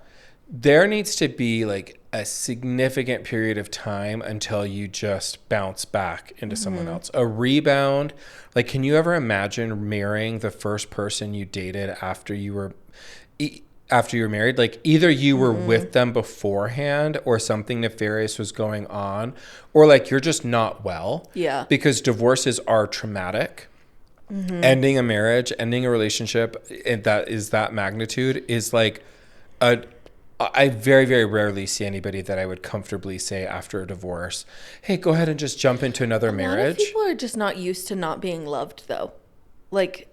there needs to be like a significant period of time until you just bounce back into someone else. A rebound. Like, can you ever imagine marrying the first person you dated after you were married? Like, either you were with them beforehand or something nefarious was going on, or like you're just not well.
Yeah.
Because divorces are traumatic. Ending a marriage, ending a relationship that is that magnitude is like I very, very rarely see anybody that I would comfortably say after a divorce, hey, go ahead and just jump into another marriage. A lot of
people are just not used to not being loved, though. Like,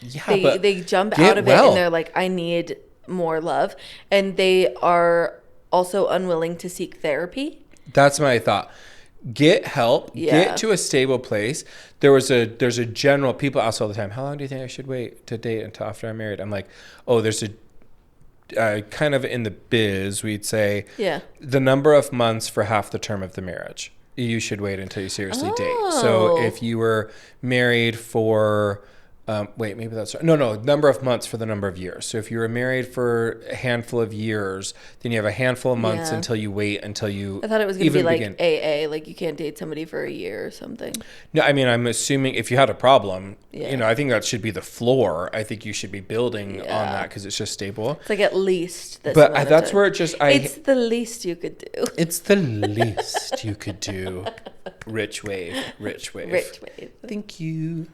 they jump out of it and they're like, I need more love. And they are also unwilling to seek therapy.
That's my thought. Get help. Yeah. Get to a stable place. There's a general, people ask all the time, how long do you think I should wait to date until after I'm married? I'm like, there's a kind of in the biz, we'd say the number of months for half the term of the marriage. You should wait until you seriously date. So if you were married for Maybe that's right. No, number of months for the number of years. So if you were married for a handful of years, then you have a handful of months until you wait until you.
I thought it was going to be like AA, like you can't date somebody for a year or something.
No, I mean, I'm assuming if you had a problem, I think that should be the floor. I think you should be building on that because it's just stable.
It's like at least.
But that's where it just.
It's the least you could do.
It's the least you could do. Rich wave. Thank you.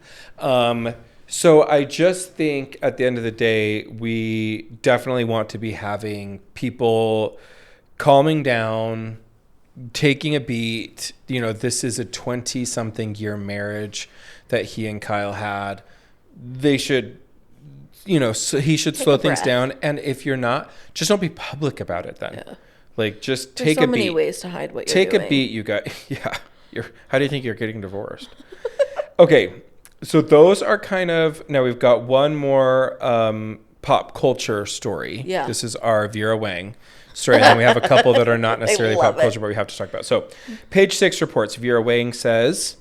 So I just think at the end of the day, we definitely want to be having people calming down, taking a beat. This is a 20-something year marriage that he and Kyle had. They should, so he should slow things down. And if you're not, just don't be public about it then. Yeah. Like, just take a beat. There's so many
ways to hide what you're doing.
Take a beat, you guys. Yeah. How do you think you're getting divorced? Okay. So those are kind of, now we've got one more pop culture story. Yeah. This is our Vera Wang story. And then we have a couple that are not necessarily pop culture, but we have to talk about. So page 6 reports, Vera Wang says,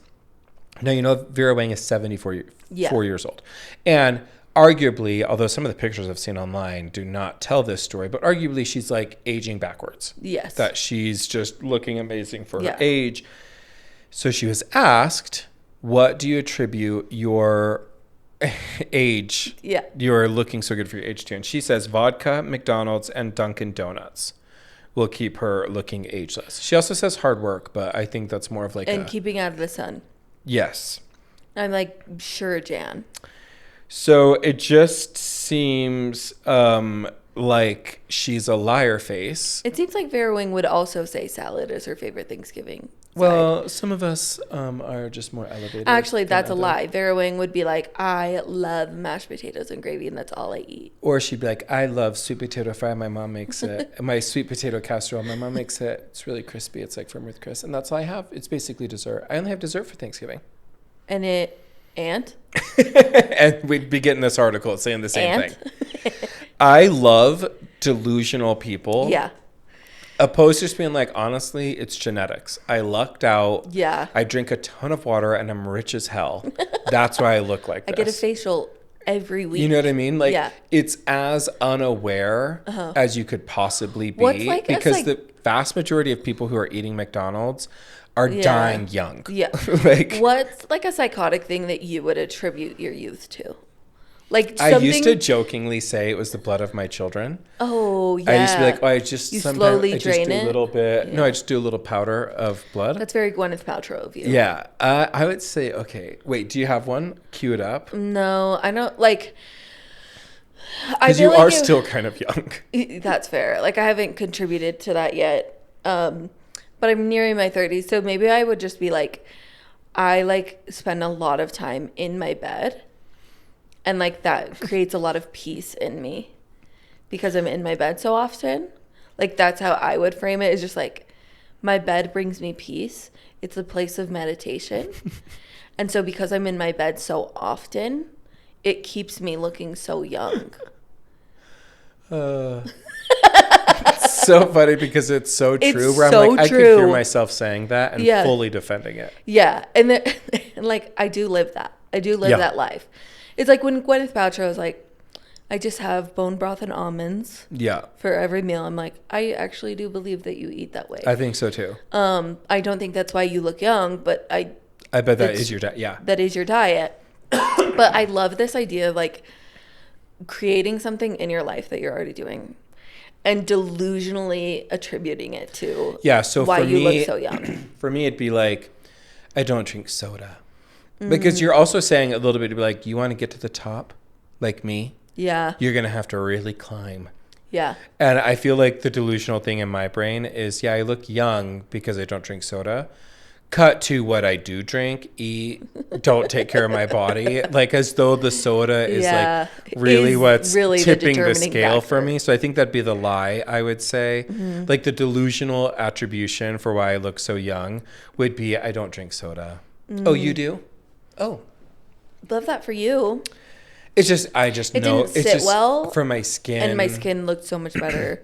now Vera Wang is 74 years old. And arguably, although some of the pictures I've seen online do not tell this story, but arguably she's like aging backwards. Yes. That she's just looking amazing for her age. So she was asked, what do you attribute your age, you're looking so good for your age to? And she says vodka, McDonald's, and Dunkin' Donuts will keep her looking ageless. She also says hard work, but I think that's more of like
and keeping out of the sun.
Yes.
I'm like, sure, Jan.
So it just seems like she's a liar face.
It seems like Vera Wang would also say salad is her favorite Thanksgiving.
Well, some of us are just more elevated.
Actually, that's a lie. Vera Wang would be like, I love mashed potatoes and gravy, and that's all I eat.
Or she'd be like, I love sweet potato fry. My mom makes it. My sweet potato casserole. My mom makes it. It's really crispy. It's like from Ruth Chris. And that's all I have. It's basically dessert. I only have dessert for Thanksgiving.
And And
we'd be getting this article saying the same thing. I love delusional people. Yeah. Opposed to just being like, honestly, it's genetics. I lucked out. Yeah. I drink a ton of water and I'm rich as hell. That's why I look like this.
I get a facial every week.
You know what I mean? Like, it's as unaware as you could possibly be. Because the vast majority of people who are eating McDonald's are dying young.
Yeah. What's like a psychotic thing that you would attribute your youth to? Like
I used to jokingly say it was the blood of my children.
Oh, yeah.
I used to be like, I just
slowly drain it.
A little bit. Yeah. No, I just do a little powder of blood.
That's very Gwyneth Paltrow of you.
Yeah. I would say, okay. Wait, do you have one? Cue it up.
No, I don't like.
Because you are still kind of young.
That's fair. Like I haven't contributed to that yet. But I'm nearing my 30s. So maybe I would just be like, I like spend a lot of time in my bed. And like that creates a lot of peace in me because I'm in my bed so often. Like that's how I would frame it, is just like my bed brings me peace. It's a place of meditation. And so because I'm in my bed so often, it keeps me looking so young.
It's so funny because it's so true.
Where I'm like,
I could hear myself saying that and fully defending it.
Yeah. And then, and like, I do live that. I do live that life. It's like when Gwyneth Paltrow was like, I just have bone broth and almonds for every meal. I'm like, I actually do believe that you eat that way.
I think so too.
I don't think that's why you look young, but I
bet that is your diet. Yeah.
That is your diet. But I love this idea of like creating something in your life that you're already doing and delusionally attributing it to why you look so young.
For me, it'd be like, I don't drink soda. Because you're also saying a little bit to be like, you want to get to the top like me?
Yeah.
You're going to have to really climb.
Yeah.
And I feel like the delusional thing in my brain is, I look young because I don't drink soda. Cut to what I do drink, eat, don't take care of my body. Like as though the soda is like really what's really tipping the scale for me. So I think that'd be the lie, I would say. Mm-hmm. Like the delusional attribution for why I look so young would be, I don't drink soda. Mm. Oh, you do? Oh,
love that for you.
It's just I just know
it's just well
for my skin,
and my skin looked so much better.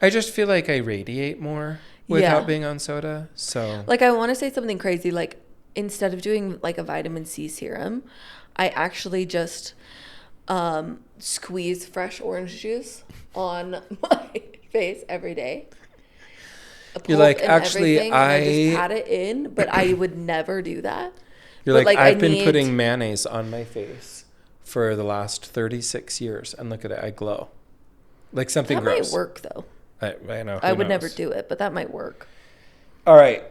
I just feel like I radiate more without being on soda. So
like I want to say something crazy. Like instead of doing like a vitamin C serum, I actually just squeeze fresh orange juice on my face every day.
You're like, actually,
I just pat it in, but I would never do that.
You're like, I've been putting mayonnaise on my face for the last 36 years, and look at it, I glow. Like something gross.
That might work, though.
I know.
I would never do it, but that might work.
All right.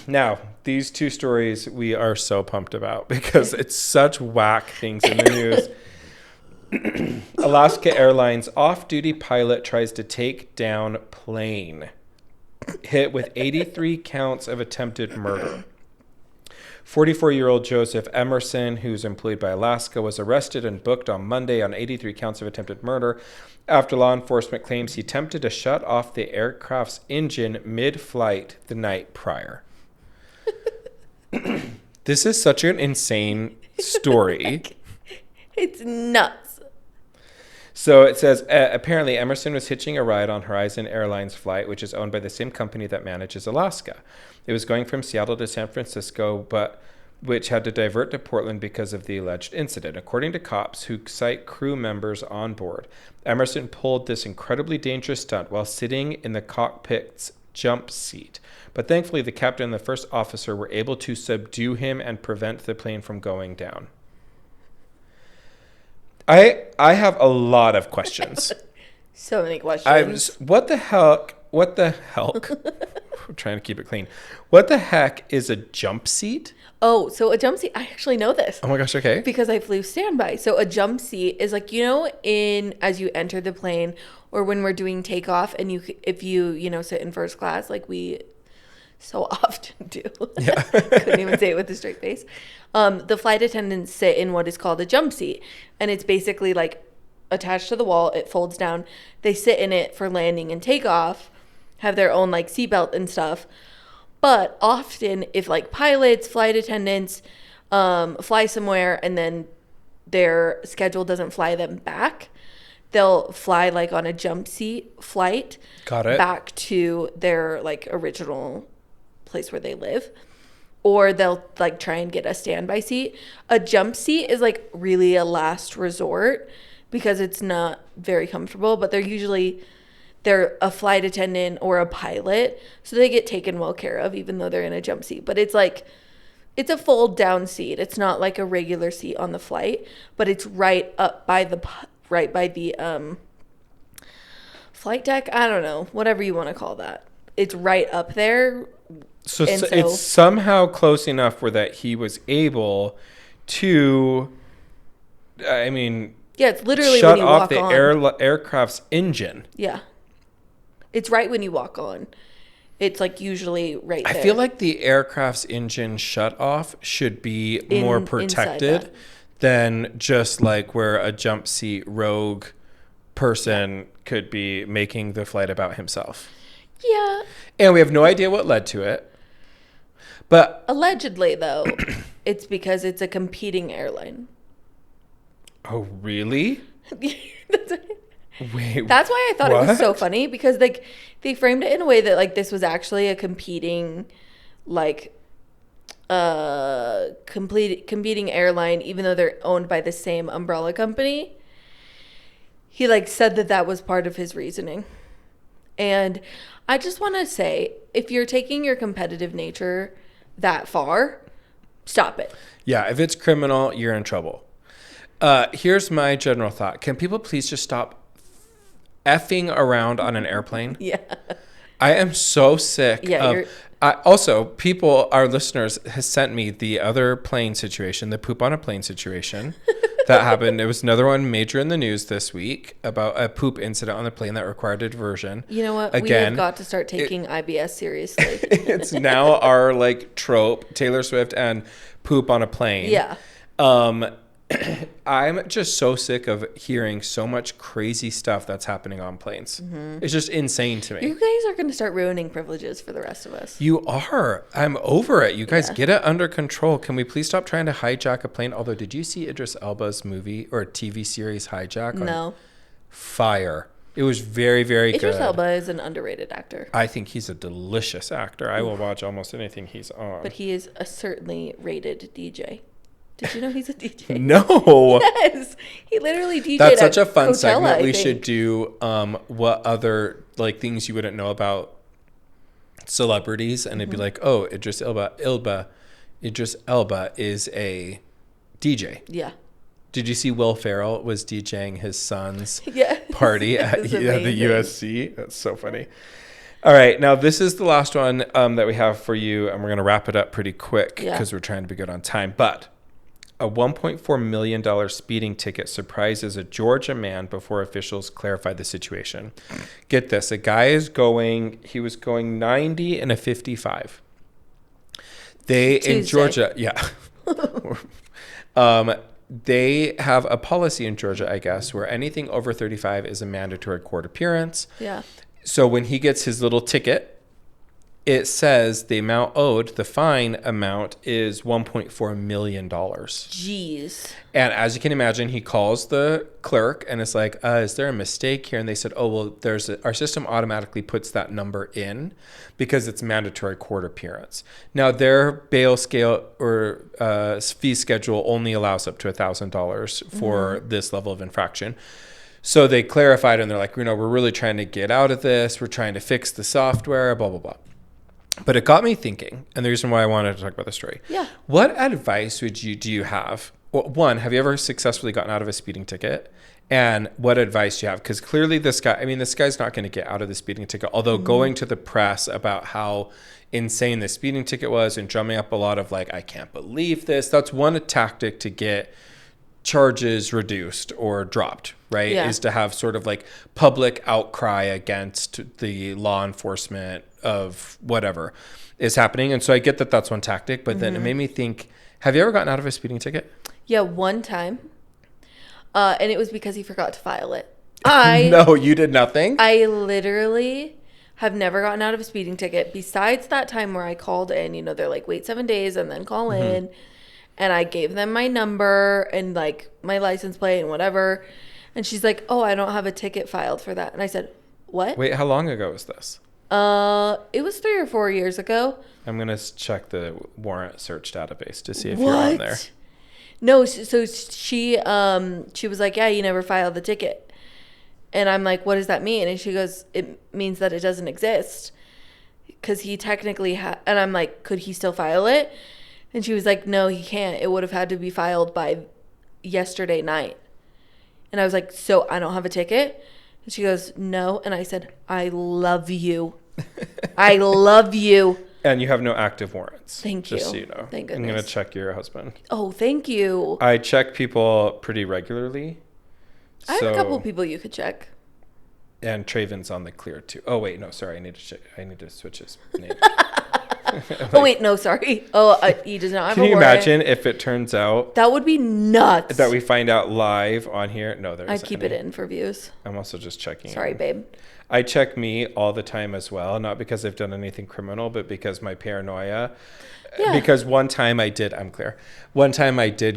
Now, these two stories we are so pumped about because it's such whack things in the news. Alaska Airlines off-duty pilot tries to take down plane. Hit with 83 counts of attempted murder. 44-year-old Joseph Emerson, who's employed by Alaska, was arrested and booked on Monday on 83 counts of attempted murder after law enforcement claims he attempted to shut off the aircraft's engine mid-flight the night prior. This is such an insane story.
It's nuts.
So it says, apparently Emerson was hitching a ride on Horizon Airlines flight, which is owned by the same company that manages Alaska. It was going from Seattle to San Francisco, but which had to divert to Portland because of the alleged incident. According to cops who cite crew members on board, Emerson pulled this incredibly dangerous stunt while sitting in the cockpit's jump seat. But thankfully, the captain and the first officer were able to subdue him and prevent the plane from going down. I have a lot of questions.
So many questions.
What the heck? I'm trying to keep it clean. What the heck is a jump seat?
Oh, so a jump seat, I actually know this.
Oh my gosh, okay.
Because I flew standby. So a jump seat is like, as you enter the plane or when we're doing takeoff and if you sit in first class like we so often do. Yeah. Couldn't even say it with a straight face. The flight attendants sit in what is called a jump seat. And it's basically like attached to the wall. It folds down. They sit in it for landing and takeoff, have their own like seatbelt and stuff. But often if like pilots, flight attendants fly somewhere and then their schedule doesn't fly them back, they'll fly like on a jump seat flight.
Got it.
Back to their like original place where they live. Or they'll like try and get a standby seat. A jump seat is like really a last resort because it's not very comfortable, but they're a flight attendant or a pilot, so they get taken well care of even though they're in a jump seat. But it's a fold down seat. It's not like a regular seat on the flight, but it's right by the flight deck. I don't know, whatever you want to call that. It's right up there.
So it's somehow close enough where that he was able to, yeah, it's literally shut when you off walk the aircraft's engine.
Yeah. It's right when you walk on. It's like usually right there.
I feel like the aircraft's engine shut off should be more protected than just like where a jump seat rogue person could be making the flight about himself.
Yeah.
And we have no idea what led to it. But
allegedly, though, it's because it's a competing airline.
Oh, really? Wait,
that's why I thought it was so funny because like they framed it in a way that like this was actually a competing like competing airline, even though they're owned by the same umbrella company. He like said that was part of his reasoning. And I just want to say, if you're taking your competitive nature that far, stop it.
Yeah, if it's criminal, you're in trouble. Here's my general thought. Can people please just stop effing around on an airplane?
Yeah.
I am so sick of... our listeners has sent me the other plane situation, the poop on a plane situation that happened. There was another one major in the news this week about a poop incident on the plane that required a diversion.
You know what? We have got to start taking IBS seriously.
It's now our like trope, Taylor Swift and poop on a plane.
Yeah.
I'm just so sick of hearing so much crazy stuff that's happening on planes. Mm-hmm. It's just insane to me.
You guys are going to start ruining privileges for the rest of us.
You are. I'm over it. You guys get it under control. Can we please stop trying to hijack a plane? Although, did you see Idris Elba's movie or TV series Hijack?
No.
Fire. It was very, very good.
Idris Elba is an underrated actor.
I think he's a delicious actor. I will watch almost anything he's on.
But he is a certainly rated DJ. Did you know he's a DJ?
No.
Yes. He literally DJ'd
That's such a fun
Coachella,
segment. We should do what other like things you wouldn't know about celebrities, and it'd be like, oh, Idris Elba is a DJ.
Yeah.
Did you see Will Ferrell was DJing his son's party at the USC? That's so funny. All right. Now, this is the last one that we have for you, and we're going to wrap it up pretty quick because we're trying to be good on time. But a $1.4 million speeding ticket surprises a Georgia man before officials clarify the situation. Get this. A guy was going 90 and a 55. In Georgia, they have a policy in Georgia, I guess, where anything over 35 is a mandatory court appearance.
Yeah.
So when he gets his little ticket, it says the amount owed, the fine amount is $1.4 million.
Jeez.
And as you can imagine, he calls the clerk and it's like, is there a mistake here? And they said, oh, well, our system automatically puts that number in because it's mandatory court appearance. Now, their bail scale or fee schedule only allows up to $1,000 for this level of infraction. So they clarified and they're like, we're really trying to get out of this. We're trying to fix the software, blah, blah, blah. But it got me thinking, and the reason why I wanted to talk about the story. Yeah. What advice do you have? Well, one, have you ever successfully gotten out of a speeding ticket? And what advice do you have? Because clearly this guy's not going to get out of the speeding ticket, although going to the press about how insane the speeding ticket was and drumming up a lot of like, I can't believe this. That's one tactic to get charges reduced or dropped, right? Is to have sort of like public outcry against the law enforcement of whatever is happening. And so I get that that's one tactic, but then it made me think, have you ever gotten out of a speeding ticket?
Yeah, one time. And it was because he forgot to file it.
No, you did nothing?
I literally have never gotten out of a speeding ticket besides that time where I called in, they're like, wait 7 days and then call in. And I gave them my number and like my license plate and whatever. And she's like, oh, I don't have a ticket filed for that. And I said, what?
Wait, how long ago was this?
It was 3 or 4 years ago.
I'm going to check the warrant search database to see if you're on there.
No, so she was like, yeah, you never filed the ticket. And I'm like, what does that mean? And she goes, it means that it doesn't exist. Because he technically and I'm like, could he still file it? And she was like, no, he can't. It would have had to be filed by yesterday night. And I was like, so I don't have a ticket? And she goes, no. And I said, I love you. I love you.
And you have no active warrants.
Thank you.
Just so you know.
Thank goodness.
I'm going to check your husband.
Oh, thank you.
I check people pretty regularly.
I have a couple of people you could check.
And Traven's on the clear too. Oh, wait. No, sorry. I need to switch his name.
Oh, wait, no, sorry. Oh, he does not have a warrant.
Can you imagine if it turns out...
That would be nuts.
That we find out live on here? No, there isn't.
I'd keep it in for views.
I'm also just checking.
Sorry, babe.
I check me all the time as well, not because I've done anything criminal, but because my paranoia. Yeah. Because one time I did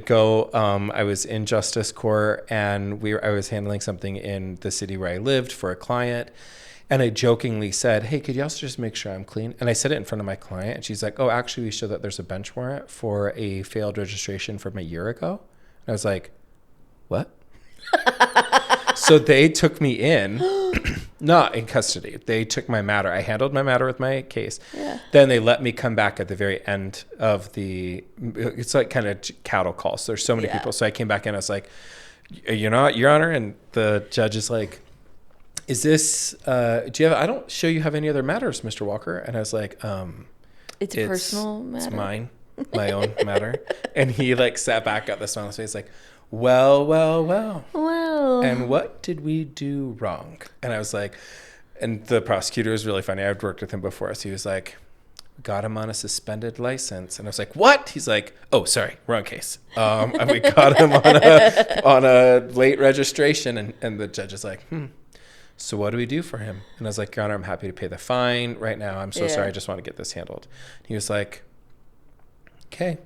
go, I was in justice court and I was handling something in the city where I lived for a client. And I jokingly said, hey, could you also just make sure I'm clean? And I said it in front of my client. And she's like, oh, actually, we show that there's a bench warrant for a failed registration from a year ago. And I was like, what? So they took me in, not in custody. They took my matter. I handled my matter with my case. Yeah. Then they let me come back at the very end of it's like kind of cattle calls. So there's so many people. So I came back in. I was like, Your Honor. And the judge is like, is this, I don't show you have any other matters, Mr. Walker. And I was like,
it's a personal matter.
It's mine, my own matter. And he like sat back, got the smile on his face like, well. And what did we do wrong? And I was like, and the prosecutor was really funny. I've worked with him before. So he was like, got him on a suspended license. And I was like, what? He's like, oh, sorry, wrong case. And we got him on a late registration. And the judge is like, so what do we do for him? And I was like, Your Honor, I'm happy to pay the fine right now. I'm so sorry. I just want to get this handled. He was like, okay.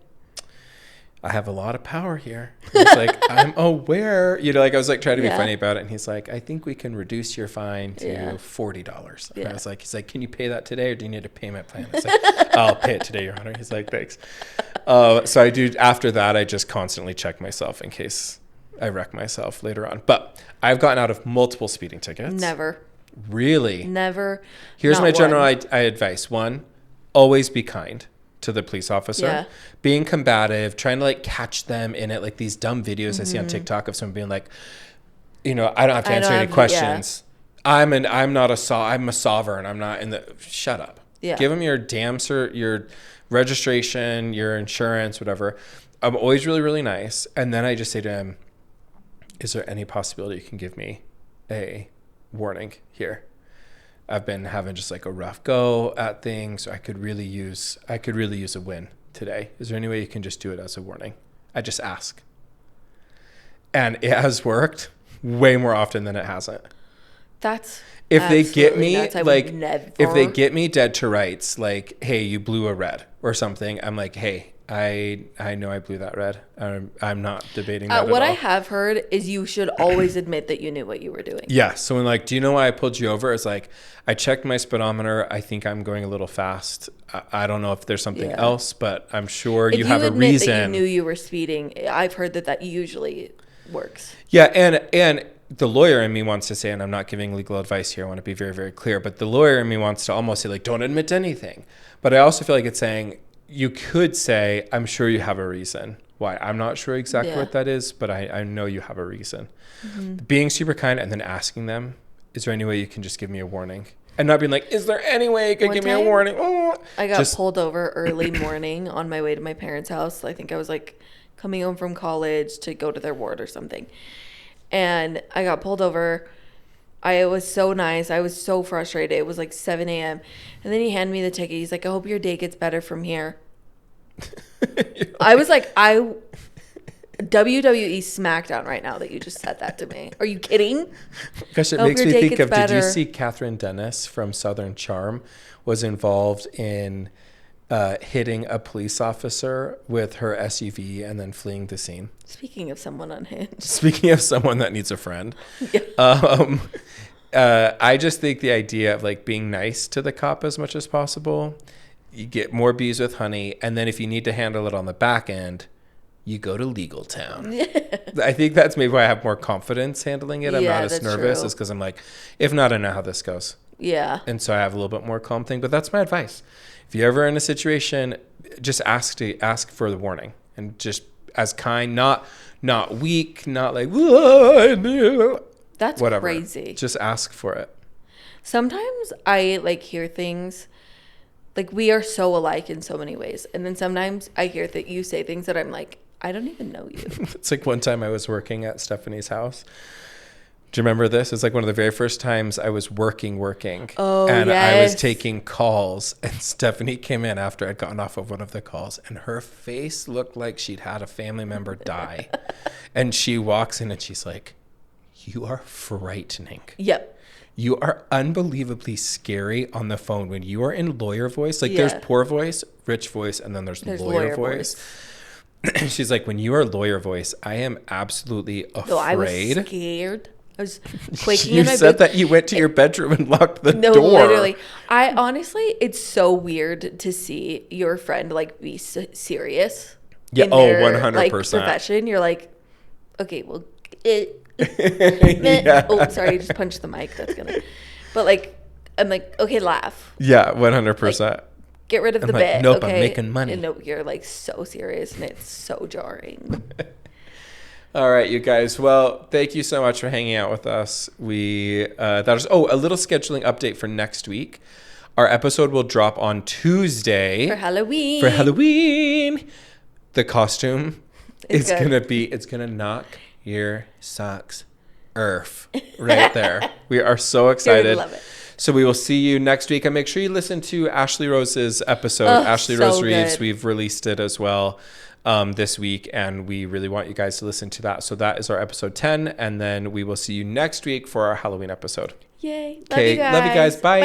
I have a lot of power here. It's like, I'm aware, you know, like I was like trying to be funny about it. And he's like, I think we can reduce your fine to $40. And I was like, he's like, can you pay that today or do you need a payment plan? I was like, I'll pay it today, Your Honor. He's like, thanks. So I do, after that, I just constantly check myself in case I wreck myself later on. But I've gotten out of multiple speeding tickets.
Never.
Really?
Never.
Here's my general advice. 1, always be kind to the police officer.
Yeah. Being
combative, trying to like catch them in it, like these dumb videos I see on TikTok of someone being like, you know, I don't have to answer any questions. I'm a sovereign. I'm not in the, shut up. Yeah. Give them your damn your registration, your insurance, whatever. I'm always really, really nice. And then I just say to him, is there any possibility you can give me a warning here? I've been having just like a rough go at things. So I could really use a win today. Is there any way you can just do it as a warning? I just ask. And it has worked way more often than it hasn't.
That's
if they get me like if they get me dead to rights, like, hey, you blew a red or something, I'm like, hey, I know I blew that red. I'm not debating that at
what
all.
I have heard is you should always admit that you knew what you were doing.
Yeah. So when like, do you know why I pulled you over? It's like, I checked my speedometer. I think I'm going a little fast. I don't know if there's something else, but I'm sure you have a reason.
That you knew you were speeding. I've heard that usually works.
Yeah. And the lawyer in me wants to say, and I'm not giving legal advice here, I want to be very, very clear, but the lawyer in me wants to almost say like, don't admit to anything. But I also feel like it's saying, you could say, I'm sure you have a reason why. I'm not sure exactly what that is, but I know you have a reason. Mm-hmm. Being super kind and then asking them, is there any way you can just give me a warning? And not being like, is there any way you could give me a warning? Oh.
I got pulled over early morning on my way to my parents' house. I think I was like coming home from college to go to their ward or something. And I got pulled over. I was so nice. I was so frustrated. It was like 7 a.m. And then he handed me the ticket. He's like, I hope your day gets better from here. I was like, WWE SmackDown right now that you just said that to me. Are you kidding?
Gosh, it makes me think of, did you see Catherine Dennis from Southern Charm was involved in hitting a police officer with her SUV and then fleeing the scene?
Speaking of someone unhinged.
Speaking of someone that needs a friend. I just think the idea of like being nice to the cop as much as possible, you get more bees with honey. And then if you need to handle it on the back end, you go to legal town. I think that's maybe why I have more confidence handling it. I'm not as nervous is because I'm like, if not, I know how this goes. Yeah. And so I have a little bit more calm thing, but that's my advice. If you're ever in a situation, just ask for the warning and just as kind, not weak, not like,
that's whatever. Crazy.
Just ask for it.
Sometimes I like hear things like we are so alike in so many ways. And then sometimes I hear that you say things that I'm like, I don't even know you.
It's like one time I was working at Stephanie's house. Do you remember this? It's like one of the very first times I was working.
Oh,
and
yes.
I was taking calls and Stephanie came in after I'd gotten off of one of the calls and her face looked like she'd had a family member die. And she walks in and she's like, you are frightening.
Yep.
You are unbelievably scary on the phone when you are in lawyer voice. Like there's poor voice, rich voice, and then there's lawyer voice. She's like, when you are lawyer voice, I am absolutely afraid.
No, I was scared. I was quaking
in
my boots.
You said that you went to your bedroom and locked the door.
No, literally. I honestly, it's so weird to see your friend like be serious.
Yeah.
In their,
100%.
Like, profession. You're like, okay, well,
yeah.
Oh, sorry, I just punched the mic. That's gonna. But like, I'm like, okay, laugh.
Yeah, 100%.
Like, get rid of the bit.
Nope,
okay?
I'm making money.
And no, you're like so serious, and it's so jarring.
All right, you guys. Well, thank you so much for hanging out with us. We a little scheduling update for next week. Our episode will drop on Tuesday
for Halloween.
The costume is gonna knock your socks off right there. We are so excited.
Love it.
So we will see you next week, and make sure you listen to Ashley Rose's episode. Ashley Rose Reeves. Good. We've released it as well this week, and we really want you guys to listen to that. So that is our episode 10, and then we will see you next week for our Halloween episode.
Yay.
Okay, love you guys. Bye.